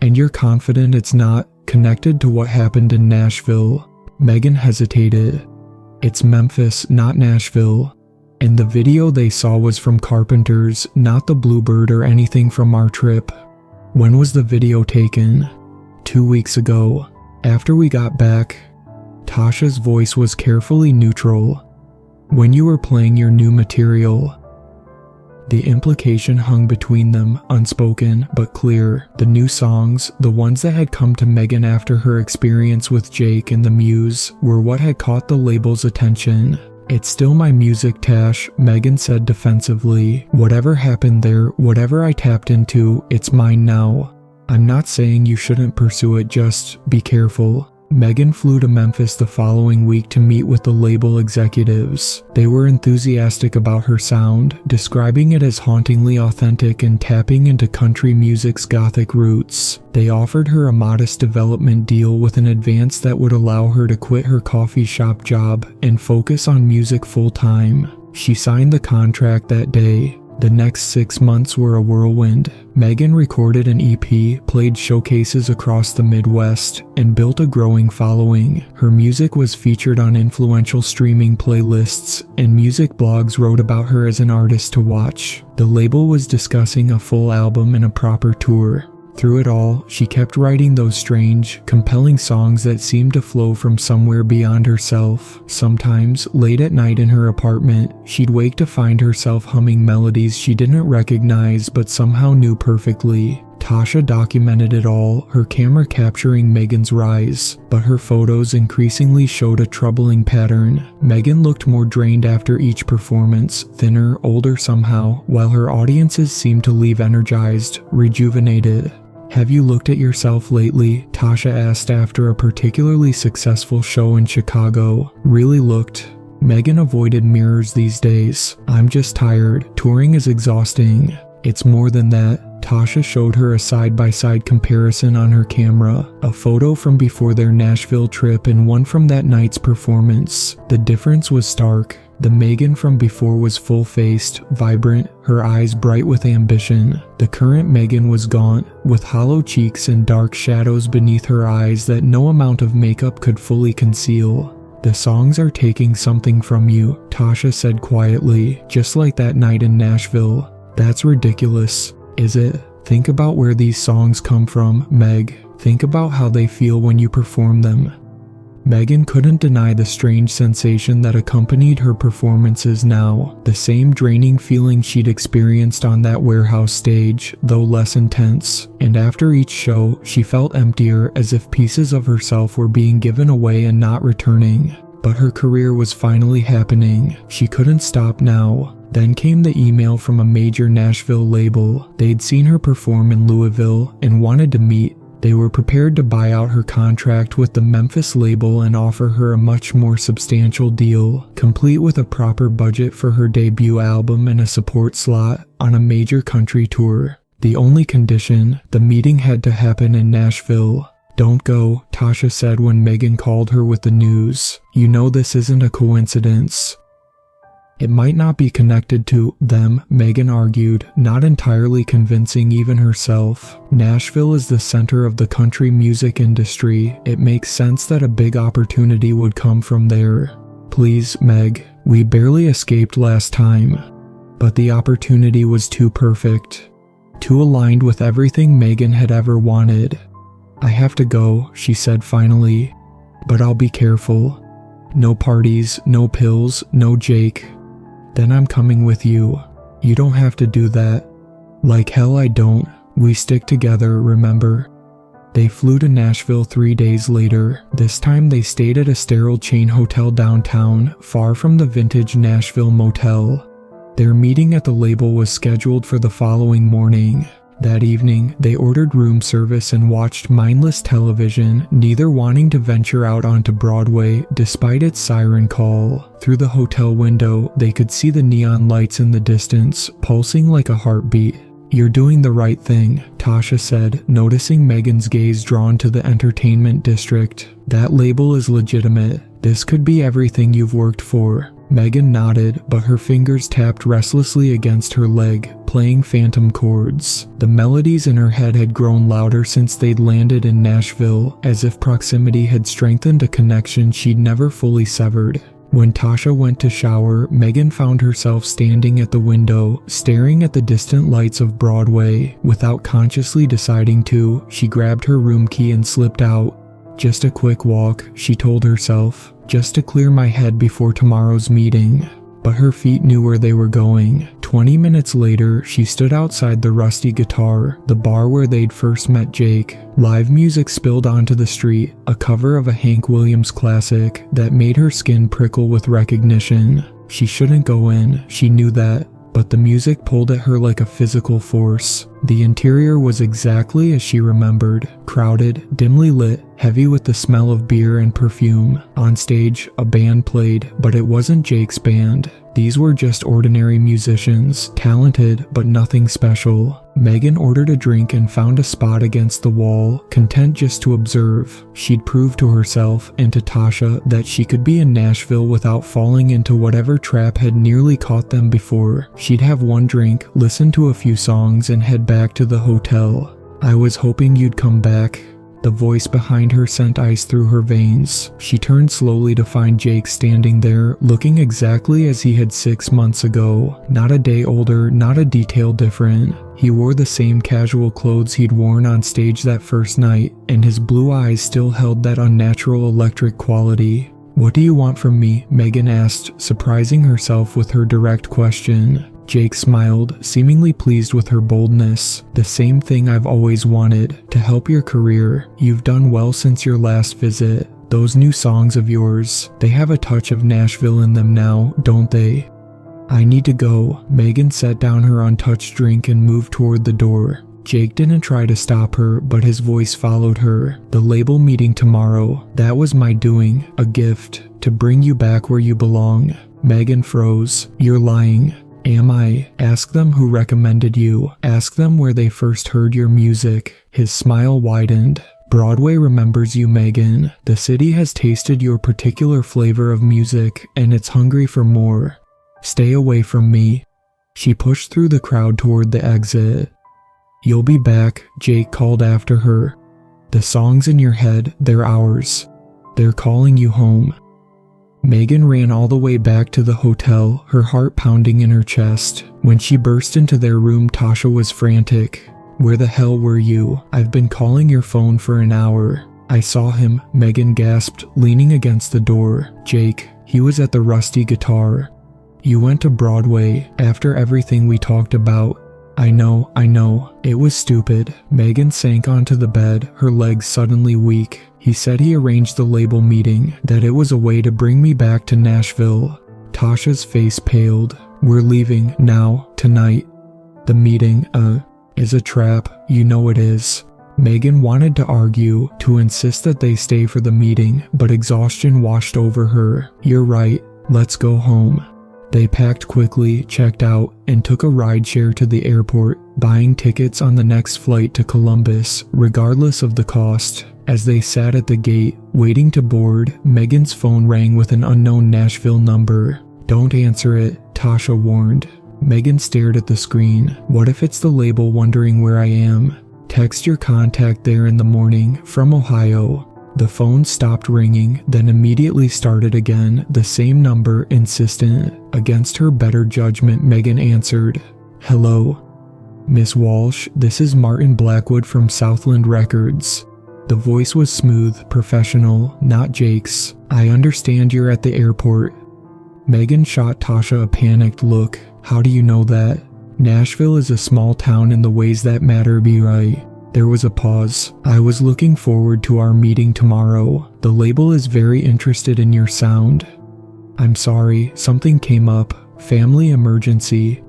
"And you're confident it's not connected to what happened in Nashville?" Megan hesitated. "It's Memphis, not Nashville. And the video they saw was from Carpenter's, not the Bluebird or anything from our trip." "When was the video taken?" 2 weeks ago. After we got back." Tasha's voice was carefully neutral. "When you were playing your new material." The implication hung between them, unspoken but clear. The new songs, the ones that had come to Megan after her experience with Jake and the Muse, were what had caught the label's attention. "It's still my music, Tash," Megan said defensively. "Whatever happened there, whatever I tapped into, it's mine now. I'm not saying you shouldn't pursue it, just be careful." Megan flew to Memphis the following week to meet with the label executives. They were enthusiastic about her sound, describing it as hauntingly authentic and tapping into country music's gothic roots. They offered her a modest development deal with an advance that would allow her to quit her coffee shop job and focus on music full-time. She signed the contract that day. The next 6 months were a whirlwind. Megan recorded an EP, played showcases across the Midwest, and built a growing following. Her music was featured on influential streaming playlists, and music blogs wrote about her as an artist to watch. The label was discussing a full album and a proper tour. Through it all, she kept writing those strange, compelling songs that seemed to flow from somewhere beyond herself. Sometimes, late at night in her apartment, she'd wake to find herself humming melodies she didn't recognize but somehow knew perfectly. Tasha documented it all, her camera capturing Megan's rise, but her photos increasingly showed a troubling pattern. Megan looked more drained after each performance, thinner, older somehow, while her audiences seemed to leave energized, rejuvenated. "Have you looked at yourself lately?" Tasha asked after a particularly successful show in Chicago. "Really looked?" Megan avoided mirrors these days. "I'm just tired. Touring is exhausting." "It's more than that." Tasha showed her a side-by-side comparison on her camera, a photo from before their Nashville trip and one from that night's performance. The difference was stark. The Megan from before was full-faced, vibrant, her eyes bright with ambition. The current Megan was gaunt, with hollow cheeks and dark shadows beneath her eyes that no amount of makeup could fully conceal. "The songs are taking something from you," Tasha said quietly, just like that night in Nashville. "That's ridiculous, is it? Think about where these songs come from, Meg. Think about how they feel when you perform them." Megan couldn't deny the strange sensation that accompanied her performances now, the same draining feeling she'd experienced on that warehouse stage, though less intense. And after each show, she felt emptier, as if pieces of herself were being given away and not returning. But her career was finally happening. She couldn't stop now. Then came the email from a major Nashville label. They'd seen her perform in Louisville and wanted to meet. They were prepared to buy out her contract with the Memphis label and offer her a much more substantial deal, complete with a proper budget for her debut album and a support slot on a major country tour. The only condition, the meeting had to happen in Nashville. "Don't go," Tasha said when Megan called her with the news. "You know this isn't a coincidence." "It might not be connected to them," Megan argued, not entirely convincing even herself. "Nashville is the center of the country music industry. It makes sense that a big opportunity would come from there. Please, Meg, we barely escaped last time." But the opportunity was too perfect, too aligned with everything Megan had ever wanted. "I have to go," she said finally, "but I'll be careful. No parties, no pills, no Jake." "Then I'm coming with you." "You don't have to do that." "Like hell I don't. We stick together, remember?" They flew to Nashville 3 days later. This time they stayed at a sterile chain hotel downtown, far from the vintage Nashville motel. Their meeting at the label was scheduled for the following morning. That evening, they ordered room service and watched mindless television, neither wanting to venture out onto Broadway despite its siren call. Through the hotel window, they could see the neon lights in the distance, pulsing like a heartbeat. "You're doing the right thing," Tasha said, noticing Megan's gaze drawn to the entertainment district. "That label is legitimate. This could be everything you've worked for." Megan nodded, but her fingers tapped restlessly against her leg, playing phantom chords. The melodies in her head had grown louder since they'd landed in Nashville, as if proximity had strengthened a connection she'd never fully severed. When Tasha went to shower, Megan found herself standing at the window, staring at the distant lights of Broadway. Without consciously deciding to, she grabbed her room key and slipped out. "Just a quick walk," she told herself, "just to clear my head before tomorrow's meeting." But her feet knew where they were going. 20 minutes later, she stood outside the Rusty Guitar, the bar where they'd first met Jake. Live music spilled onto the street, a cover of a Hank Williams classic that made her skin prickle with recognition. She shouldn't go in, she knew that, but the music pulled at her like a physical force. The interior was exactly as she remembered, crowded, dimly lit, heavy with the smell of beer and perfume. On stage, a band played, but it wasn't Jake's band. These were just ordinary musicians, talented but nothing special. Megan ordered a drink and found a spot against the wall, content just to observe. She'd proved to herself and to Tasha that she could be in Nashville without falling into whatever trap had nearly caught them before. She'd have one drink, listen to a few songs, and head back to the hotel. "I was hoping you'd come back." The voice behind her sent ice through her veins. She turned slowly to find Jake standing there, looking exactly as he had 6 months ago. Not a day older, not a detail different. He wore the same casual clothes he'd worn on stage that first night, and his blue eyes still held that unnatural electric quality. "What do you want from me?" Megan asked, surprising herself with her direct question. Jake smiled, seemingly pleased with her boldness. "The same thing I've always wanted, to help your career. You've done well since your last visit. Those new songs of yours, they have a touch of Nashville in them now, don't they?" "I need to go." Megan set down her untouched drink and moved toward the door. Jake didn't try to stop her, but his voice followed her. "The label meeting tomorrow, that was my doing, a gift, to bring you back where you belong." Megan froze. "You're lying." "Am I? Ask them who recommended you. Ask them where they first heard your music." His smile widened. "Broadway remembers you, Megan. The city has tasted your particular flavor of music, and it's hungry for more. Stay away from me." She pushed through the crowd toward the exit. "You'll be back," Jake called after her. "The songs in your head, they're ours. They're calling you home." Megan ran all the way back to the hotel, her heart pounding in her chest. When she burst into their room, Tasha was frantic. "Where the hell were you? I've been calling your phone for an hour." "I saw him," Megan gasped, leaning against the door. "Jake, he was at the Rusty Guitar." "You went to Broadway, after everything we talked about." I know. It was stupid." Megan sank onto the bed, her legs suddenly weak. "He said he arranged the label meeting, that it was a way to bring me back to Nashville." Tasha's face paled. "We're leaving, now, tonight." "The meeting, is a trap, you know it is." Megan wanted to argue, to insist that they stay for the meeting, but exhaustion washed over her. "You're right, let's go home." They packed quickly, checked out, and took a rideshare to the airport, buying tickets on the next flight to Columbus, regardless of the cost. As they sat at the gate, waiting to board, Megan's phone rang with an unknown Nashville number. "Don't answer it," Tasha warned. Megan stared at the screen. "What if it's the label wondering where I am?" "Text your contact there in the morning, from Ohio." The phone stopped ringing, then immediately started again, the same number, insistent. Against her better judgment, Megan answered. "Hello? Miss Walsh, this is Martin Blackwood from Southland Records." The voice was smooth, professional, not Jake's. "I understand you're at the airport." Megan shot Tasha a panicked look. "How do you know that?" "Nashville is a small town in the ways that matter, be right." There was a pause. "I was looking forward to our meeting tomorrow. The label is very interested in your sound." "I'm sorry, something came up. Family emergency."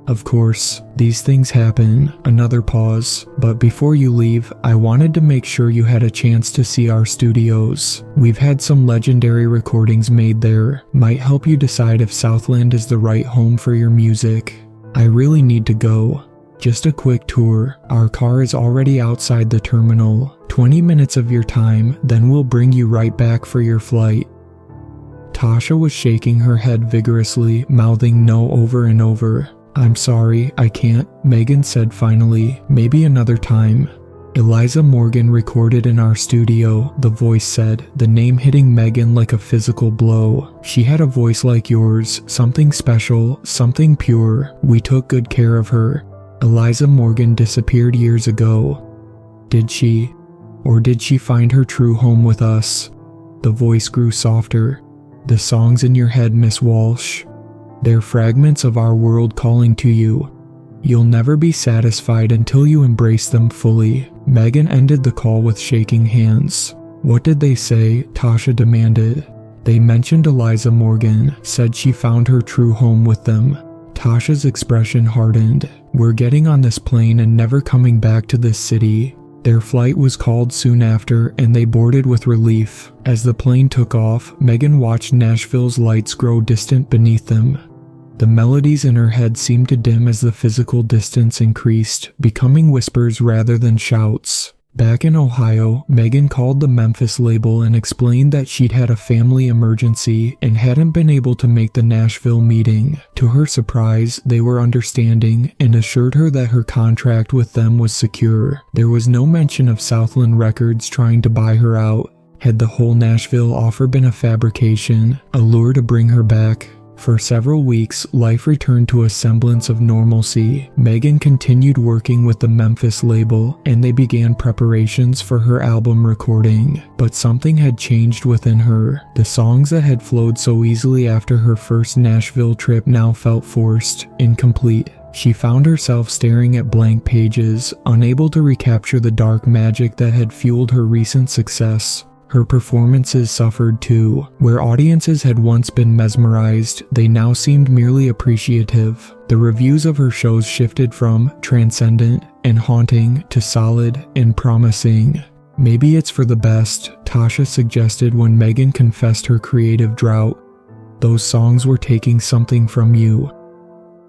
"Of course, these things happen." Another pause. "But before you leave, I wanted to make sure you had a chance to see our studios. We've had some legendary recordings made there. Might help you decide if Southland is the right home for your music." "I really need to go." "Just a quick tour. Our car is already outside the terminal. 20 minutes of your time, then we'll bring you right back for your flight." Tasha was shaking her head vigorously, mouthing no over and over. "I'm sorry, I can't," Megan said finally. "Maybe another time." "Eliza Morgan recorded in our studio," the voice said, the name hitting Megan like a physical blow. "She had a voice like yours, something special, something pure. We took good care of her. Eliza Morgan disappeared years ago." "Did she? Or did she find her true home with us?" The voice grew softer. "The songs in your head, Miss Walsh. They're fragments of our world calling to you. You'll never be satisfied until you embrace them fully." Megan ended the call with shaking hands. "What did they say?" Tasha demanded. "They mentioned Eliza Morgan, said she found her true home with them." Tasha's expression hardened. "We're getting on this plane and never coming back to this city." Their flight was called soon after, and they boarded with relief. As the plane took off, Megan watched Nashville's lights grow distant beneath them. The melodies in her head seemed to dim as the physical distance increased, becoming whispers rather than shouts. Back in Ohio, Megan called the Memphis label and explained that she'd had a family emergency and hadn't been able to make the Nashville meeting. To her surprise, they were understanding and assured her that her contract with them was secure. There was no mention of Southland Records trying to buy her out. Had the whole Nashville offer been a fabrication, a lure to bring her back? For several weeks, life returned to a semblance of normalcy. Megan continued working with the Memphis label, and they began preparations for her album recording. But something had changed within her. The songs that had flowed so easily after her first Nashville trip now felt forced, incomplete. She found herself staring at blank pages, unable to recapture the dark magic that had fueled her recent success. Her performances suffered too. Where audiences had once been mesmerized, they now seemed merely appreciative. The reviews of her shows shifted from transcendent and haunting to solid and promising. Maybe it's for the best, Tasha suggested when Megan confessed her creative drought. Those songs were taking something from you.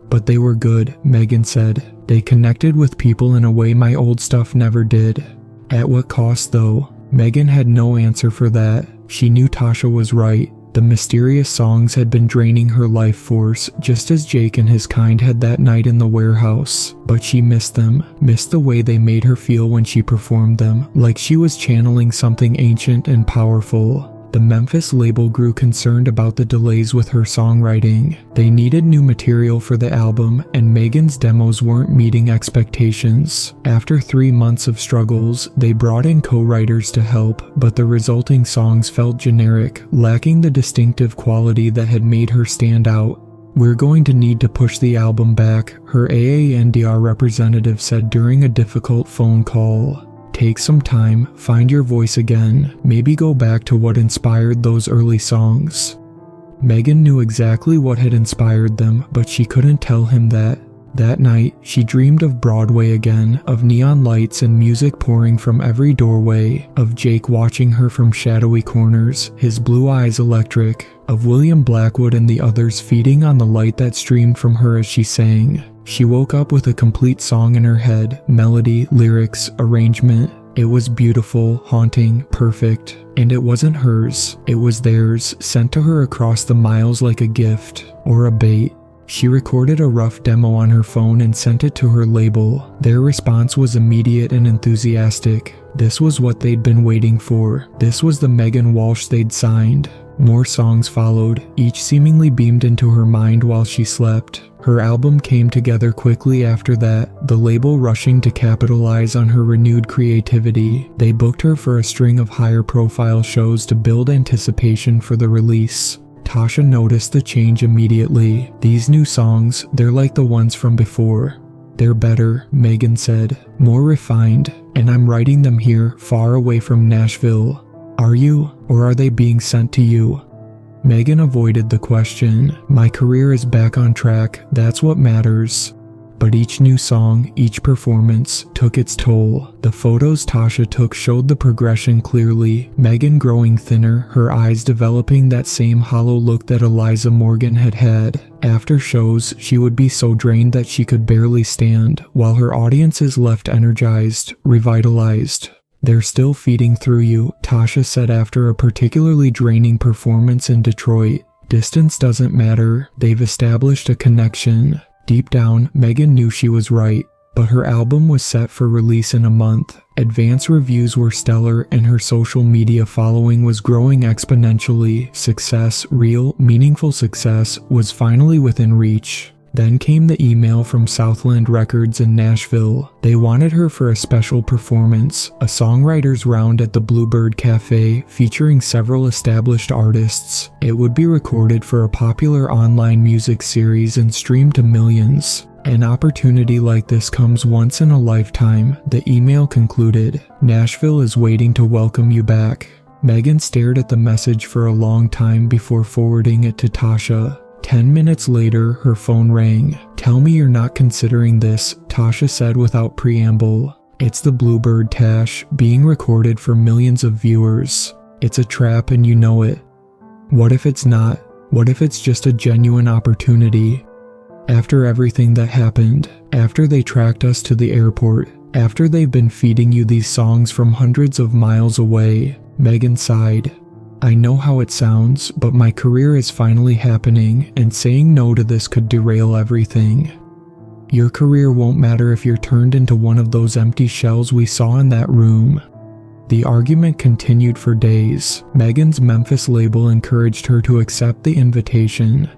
But they were good, Megan said. They connected with people in a way my old stuff never did. At what cost though? Megan had no answer for that. She knew Tasha was right. The mysterious songs had been draining her life force, just as Jake and his kind had that night in the warehouse. But she missed them, missed the way they made her feel when she performed them, like she was channeling something ancient and powerful. The Memphis label grew concerned about the delays with her songwriting. They needed new material for the album, and Megan's demos weren't meeting expectations. After 3 months of struggles, they brought in co-writers to help, but the resulting songs felt generic, lacking the distinctive quality that had made her stand out. "We're going to need to push the album back," her AANDR representative said during a difficult phone call. "Take some time, find your voice again, maybe go back to what inspired those early songs." Megan knew exactly what had inspired them, but she couldn't tell him that. That night, she dreamed of Broadway again, of neon lights and music pouring from every doorway, of Jake watching her from shadowy corners, his blue eyes electric, of William Blackwood and the others feeding on the light that streamed from her as she sang. She woke up with a complete song in her head, melody, lyrics, arrangement. It was beautiful, haunting, perfect. And it wasn't hers, it was theirs, sent to her across the miles like a gift, or a bait. She recorded a rough demo on her phone and sent it to her label. Their response was immediate and enthusiastic. This was what they'd been waiting for. This was the Megan Walsh they'd signed. More songs followed, each seemingly beamed into her mind while she slept. Her album came together quickly after that, the label rushing to capitalize on her renewed creativity. They booked her for a string of higher-profile shows to build anticipation for the release. Tasha noticed the change immediately. "These new songs, they're like the ones from before. They're better," Megan said, "more refined, and I'm writing them here, far away from Nashville. Are you, or are they being sent to you?" Megan avoided the question. "My career is back on track, that's what matters." But each new song, each performance, took its toll. The photos Tasha took showed the progression clearly. Megan growing thinner, her eyes developing that same hollow look that Eliza Morgan had had. After shows, she would be so drained that she could barely stand, while her audiences left energized, revitalized. "They're still feeding through you," Tasha said after a particularly draining performance in Detroit. "Distance doesn't matter, they've established a connection." Deep down, Megan knew she was right, but her album was set for release in a month. Advance reviews were stellar and her social media following was growing exponentially. Success, real, meaningful success, was finally within reach. Then came the email from Southland Records in Nashville. They wanted her for a special performance, a songwriters round at the Bluebird Cafe featuring several established artists. It would be recorded for a popular online music series and streamed to millions. "An opportunity like this comes once in a lifetime," the email concluded. "Nashville is waiting to welcome you back." Megan stared at the message for a long time before forwarding it to Tasha. 10 minutes later, her phone rang. "Tell me you're not considering this," Tasha said without preamble. "It's the Bluebird, Tash, being recorded for millions of viewers. It's a trap and you know it." "What if it's not? What if it's just a genuine opportunity?" After everything that happened, after they tracked us to the airport, after they've been feeding you these songs from hundreds of miles away, Megan sighed. I know how it sounds, but my career is finally happening, and saying no to this could derail everything. Your career won't matter if you're turned into one of those empty shells we saw in that room. The argument continued for days. Megan's Memphis label encouraged her to accept the invitation.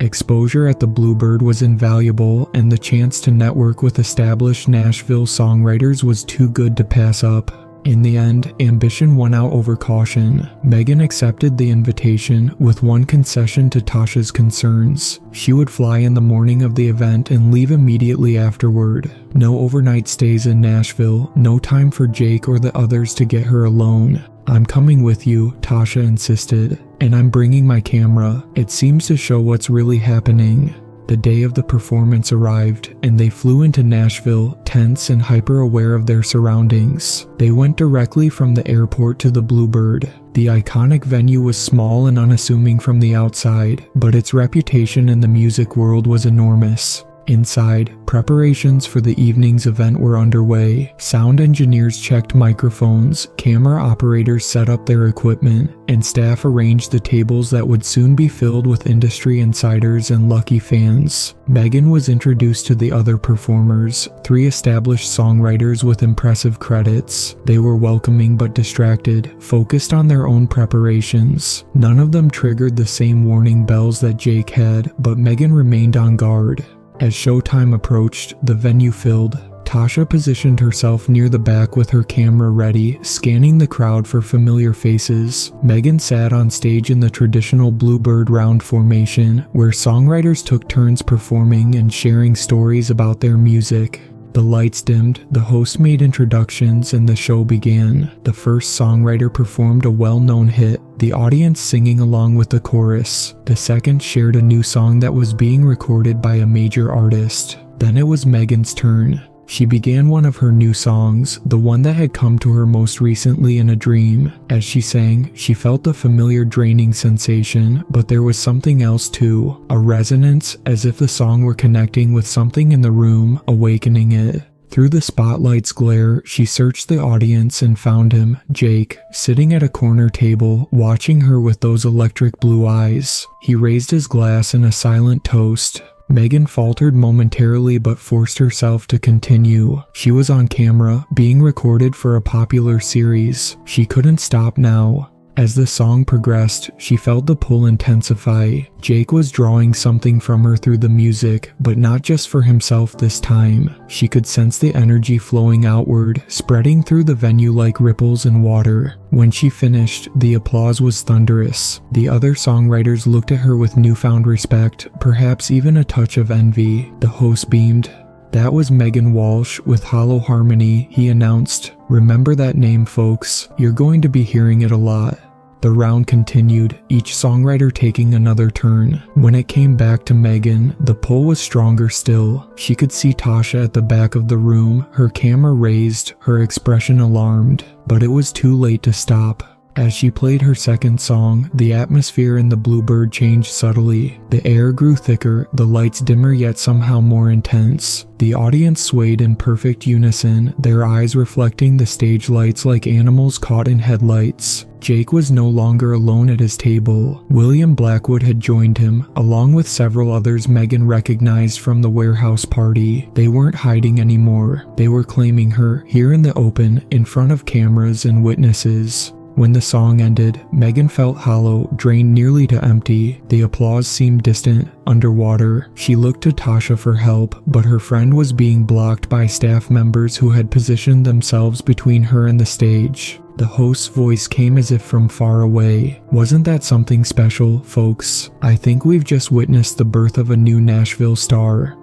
Exposure at the Bluebird was invaluable, and the chance to network with established Nashville songwriters was too good to pass up. In the end, ambition won out over caution. Megan accepted the invitation with one concession to Tasha's concerns. She would fly in the morning of the event and leave immediately afterward. No overnight stays in Nashville, no time for Jake or the others to get her alone. I'm coming with you, Tasha insisted, and I'm bringing my camera. It seems to show what's really happening. The day of the performance arrived, and they flew into Nashville, tense and hyper-aware of their surroundings. They went directly from the airport to the Bluebird. The iconic venue was small and unassuming from the outside, but its reputation in the music world was enormous. Inside, preparations for the evening's event were underway. Sound engineers checked microphones, camera operators set up their equipment, and staff arranged the tables that would soon be filled with industry insiders and lucky fans. Megan was introduced to the other performers, 3 established songwriters with impressive credits. They were welcoming but distracted, focused on their own preparations. None of them triggered the same warning bells that Jake had, but Megan remained on guard. As showtime approached, the venue filled. Tasha positioned herself near the back with her camera ready, scanning the crowd for familiar faces. Megan sat on stage in the traditional Bluebird round formation, where songwriters took turns performing and sharing stories about their music. The lights dimmed, the host made introductions, and the show began. The first songwriter performed a well-known hit, the audience singing along with the chorus. The second shared a new song that was being recorded by a major artist. Then it was Megan's turn. She began one of her new songs, the one that had come to her most recently in a dream. As she sang, she felt the familiar draining sensation, but there was something else too, a resonance, as if the song were connecting with something in the room, awakening it. Through the spotlight's glare, she searched the audience and found him, Jake, sitting at a corner table, watching her with those electric blue eyes. He raised his glass in a silent toast. Megan faltered momentarily but forced herself to continue. She was on camera, being recorded for a popular series. She couldn't stop now. As the song progressed, she felt the pull intensify. Jake was drawing something from her through the music, but not just for himself this time. She could sense the energy flowing outward, spreading through the venue like ripples in water. When she finished, the applause was thunderous. The other songwriters looked at her with newfound respect, perhaps even a touch of envy. The host beamed. That was Megan Walsh with Hollow Harmony, he announced. Remember that name, folks. You're going to be hearing it a lot. The round continued, each songwriter taking another turn. When it came back to Megan, the pull was stronger still. She could see Tasha at the back of the room, her camera raised, her expression alarmed. But it was too late to stop. As she played her second song, the atmosphere in the Bluebird changed subtly. The air grew thicker, the lights dimmer yet somehow more intense. The audience swayed in perfect unison, their eyes reflecting the stage lights like animals caught in headlights. Jake was no longer alone at his table. William Blackwood had joined him, along with several others Megan recognized from the warehouse party. They weren't hiding anymore. They were claiming her, here in the open, in front of cameras and witnesses. When the song ended, Megan felt hollow, drained nearly to empty. The applause seemed distant, underwater. She looked to Tasha for help, but her friend was being blocked by staff members who had positioned themselves between her and the stage. The host's voice came as if from far away. Wasn't that something special, folks? I think we've just witnessed the birth of a new Nashville star.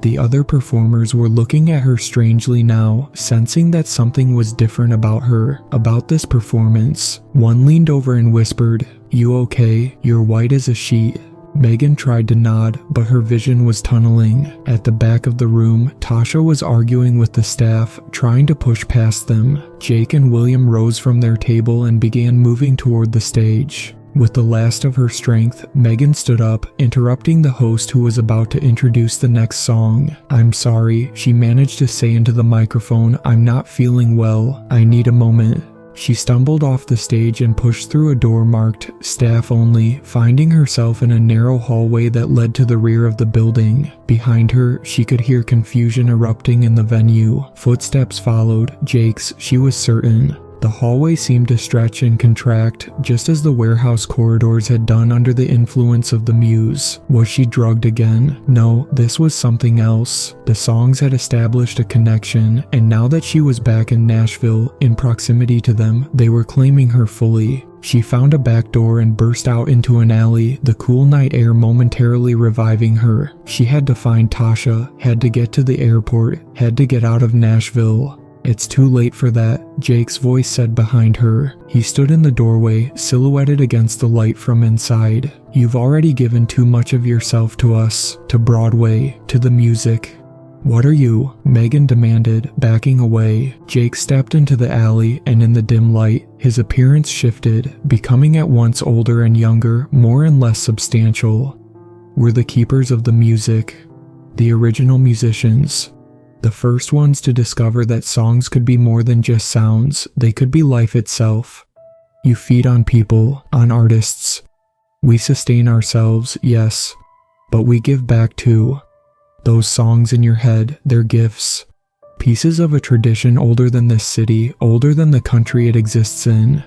The other performers were looking at her strangely now, sensing that something was different about her, about this performance. One leaned over and whispered, "You okay? You're white as a sheet." Megan tried to nod, but her vision was tunneling. At the back of the room, Tasha was arguing with the staff, trying to push past them. Jake and William rose from their table and began moving toward the stage. With the last of her strength, Megan stood up, interrupting the host who was about to introduce the next song. "I'm sorry," she managed to say into the microphone. "I'm not feeling well. I need a moment." She stumbled off the stage and pushed through a door marked "Staff Only," finding herself in a narrow hallway that led to the rear of the building. Behind her, she could hear confusion erupting in the venue. Footsteps followed, Jake's, she was certain. The hallway seemed to stretch and contract, just as the warehouse corridors had done under the influence of the muse. Was she drugged again? No, this was something else. The songs had established a connection, and now that she was back in Nashville, in proximity to them, they were claiming her fully. She found a back door and burst out into an alley, the cool night air momentarily reviving her. She had to find Tasha, had to get to the airport, had to get out of Nashville. "It's too late for that," Jake's voice said behind her. He stood in the doorway, silhouetted against the light from inside. "You've already given too much of yourself to us, to Broadway, to the music." "What are you?" Megan demanded, backing away. Jake stepped into the alley, and in the dim light, his appearance shifted, becoming at once older and younger, more and less substantial. "We're the keepers of the music. The original musicians. The first ones to discover that songs could be more than just sounds, they could be life itself. You feed on people, on artists. We sustain ourselves, yes, but we give back too. Those songs in your head, they're gifts. Pieces of a tradition older than this city, older than the country it exists in.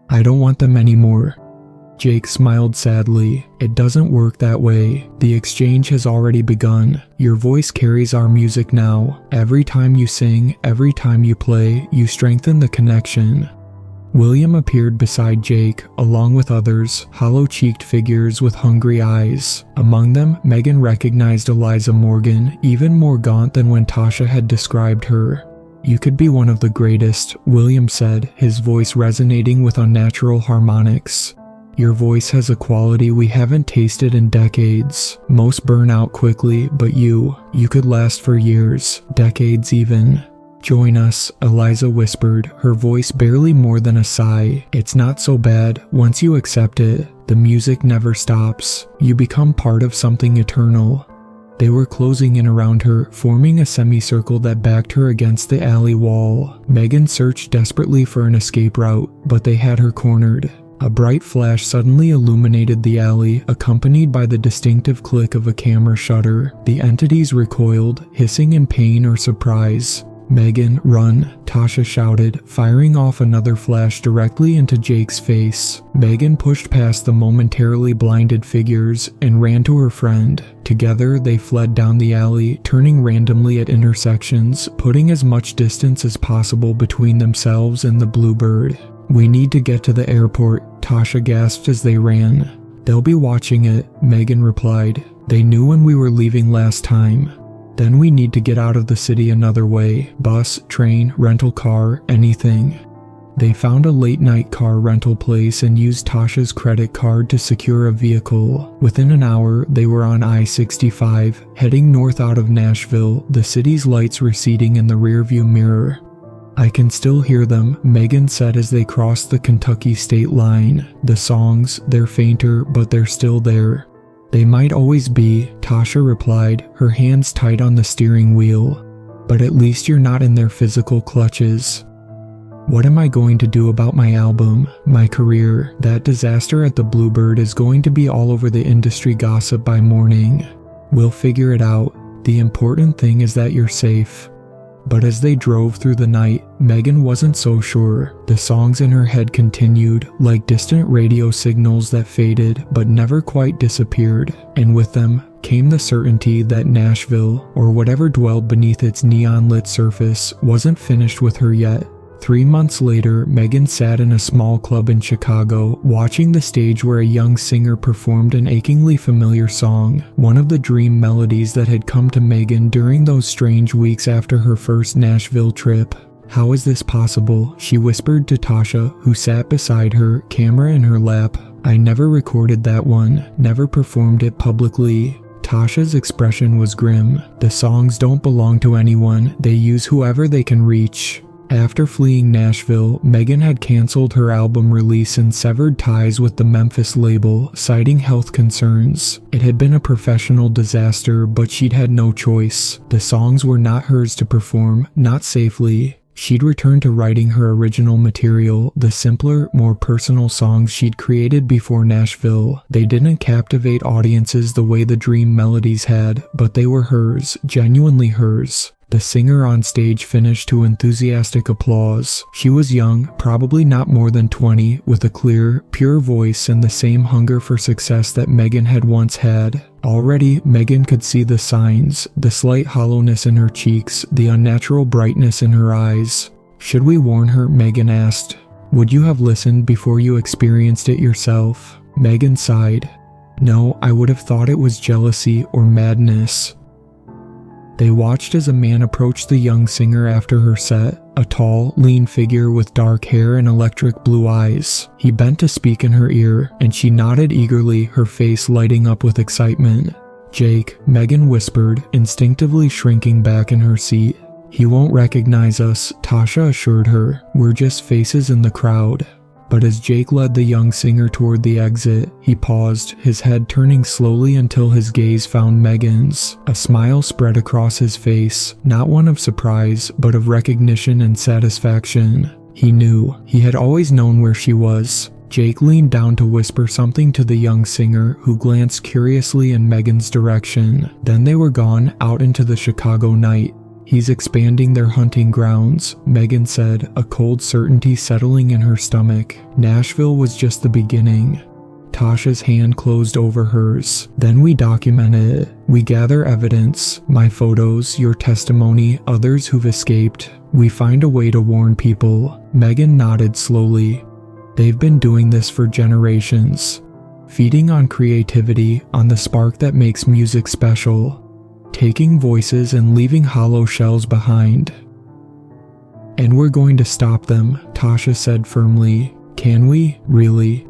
I don't want them anymore." Jake smiled sadly. "It doesn't work that way. The exchange has already begun. Your voice carries our music now. Every time you sing, every time you play, you strengthen the connection." William appeared beside Jake, along with others, hollow-cheeked figures with hungry eyes. Among them, Megan recognized Eliza Morgan, even more gaunt than when Tasha had described her. "You could be one of the greatest," William said, his voice resonating with unnatural harmonics. "Your voice has a quality we haven't tasted in decades. Most burn out quickly, but you could last for years, decades even." "Join us," Eliza whispered, her voice barely more than a sigh. "It's not so bad, once you accept it. The music never stops. You become part of something eternal." They were closing in around her, forming a semicircle that backed her against the alley wall. Megan searched desperately for an escape route, but they had her cornered. A bright flash suddenly illuminated the alley, accompanied by the distinctive click of a camera shutter. The entities recoiled, hissing in pain or surprise. "Megan, run," Tasha shouted, firing off another flash directly into Jake's face. Megan pushed past the momentarily blinded figures and ran to her friend. Together, they fled down the alley, turning randomly at intersections, putting as much distance as possible between themselves and the Bluebird. "We need to get to the airport," Tasha gasped as they ran. "They'll be watching it," Megan replied. "They knew when we were leaving last time. Then we need to get out of the city another way. Bus, train, rental car, anything." They found a late-night car rental place and used Tasha's credit card to secure a vehicle. Within an hour, they were on I-65, heading north out of Nashville, the city's lights receding in the rearview mirror. "I can still hear them," Megan said as they crossed the Kentucky state line. "The songs, they're fainter, but they're still there." "They might always be," Tasha replied, her hands tight on the steering wheel. "But at least you're not in their physical clutches." "What am I going to do about my album, my career? That disaster at the Bluebird is going to be all over the industry gossip by morning. We'll figure it out. The important thing is that you're safe." But as they drove through the night, Megan wasn't so sure. The songs in her head continued, like distant radio signals that faded but never quite disappeared, and with them came the certainty that Nashville, or whatever dwelled beneath its neon-lit surface, wasn't finished with her yet. 3 months later, Megan sat in a small club in Chicago, watching the stage where a young singer performed an achingly familiar song, one of the dream melodies that had come to Megan during those strange weeks after her first Nashville trip. "How is this possible?" she whispered to Tasha, who sat beside her, camera in her lap. "I never recorded that one, never performed it publicly." Tasha's expression was grim. "The songs don't belong to anyone, they use whoever they can reach." After fleeing Nashville, Megan had canceled her album release and severed ties with the Memphis label, citing health concerns. It had been a professional disaster, but she'd had no choice. The songs were not hers to perform, not safely. She'd returned to writing her original material, the simpler, more personal songs she'd created before Nashville. They didn't captivate audiences the way the Dream melodies had, but they were hers, genuinely hers. The singer on stage finished to enthusiastic applause. She was young, probably not more than 20, with a clear, pure voice and the same hunger for success that Megan had once had. Already, Megan could see the signs, the slight hollowness in her cheeks, the unnatural brightness in her eyes. Should we warn her? Megan asked. Would you have listened before you experienced it yourself? Megan sighed. No, I would have thought it was jealousy or madness. They watched as a man approached the young singer after her set, a tall, lean figure with dark hair and electric blue eyes. He bent to speak in her ear, and she nodded eagerly, her face lighting up with excitement. Jake, Megan whispered, instinctively shrinking back in her seat. He won't recognize us, Tasha assured her. We're just faces in the crowd. But as Jake led the young singer toward the exit, he paused, his head turning slowly until his gaze found Megan's. A smile spread across his face, not one of surprise, but of recognition and satisfaction. He knew. He had always known where she was. Jake leaned down to whisper something to the young singer, who glanced curiously in Megan's direction. Then they were gone, out into the Chicago night. He's expanding their hunting grounds, Megan said, a cold certainty settling in her stomach. Nashville was just the beginning. Tasha's hand closed over hers. Then we document it. We gather evidence, my photos, your testimony, others who've escaped. We find a way to warn people. Megan nodded slowly. They've been doing this for generations. Feeding on creativity, on the spark that makes music special. Taking voices and leaving hollow shells behind. And we're going to stop them, Tasha said firmly. Can we? Really?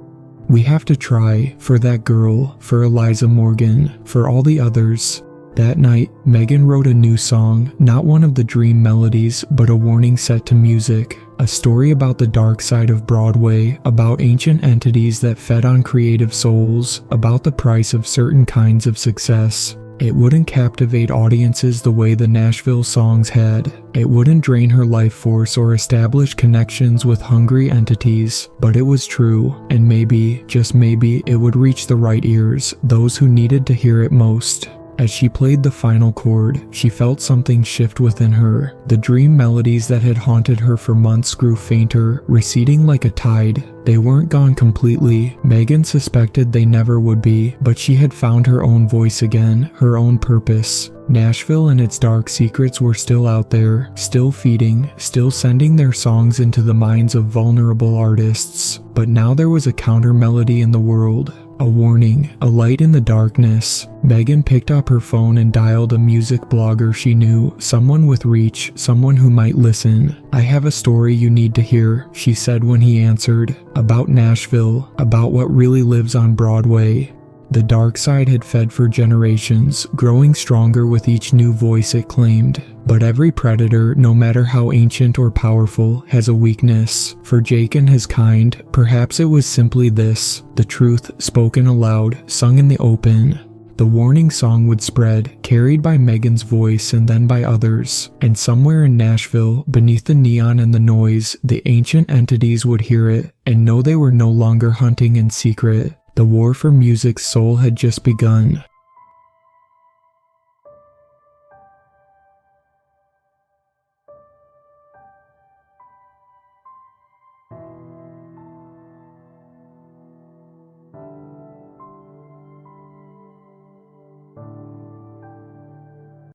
We have to try, for that girl, for Eliza Morgan, for all the others. That night, Megan wrote a new song, not one of the Dream melodies, but a warning set to music. A story about the dark side of Broadway, about ancient entities that fed on creative souls, about the price of certain kinds of success. It wouldn't captivate audiences the way the Nashville songs had. It wouldn't drain her life force or establish connections with hungry entities, but it was true, and maybe, just maybe, it would reach the right ears, those who needed to hear it most. As she played the final chord, she felt something shift within her. The Dream melodies that had haunted her for months grew fainter, receding like a tide. They weren't gone completely. Megan suspected they never would be, but she had found her own voice again, her own purpose. Nashville and its dark secrets were still out there, still feeding, still sending their songs into the minds of vulnerable artists. But now there was a counter melody in the world. A warning, a light in the darkness. Megan picked up her phone and dialed a music blogger she knew, someone with reach, someone who might listen. I have a story you need to hear, she said when he answered. About Nashville, about what really lives on Broadway. The dark side had fed for generations, growing stronger with each new voice it claimed. But every predator, no matter how ancient or powerful, has a weakness. For Jake and his kind, perhaps it was simply this, the truth spoken aloud, sung in the open. The warning song would spread, carried by Megan's voice and then by others. And somewhere in Nashville, beneath the neon and the noise, the ancient entities would hear it and know they were no longer hunting in secret. The war for music's soul had just begun.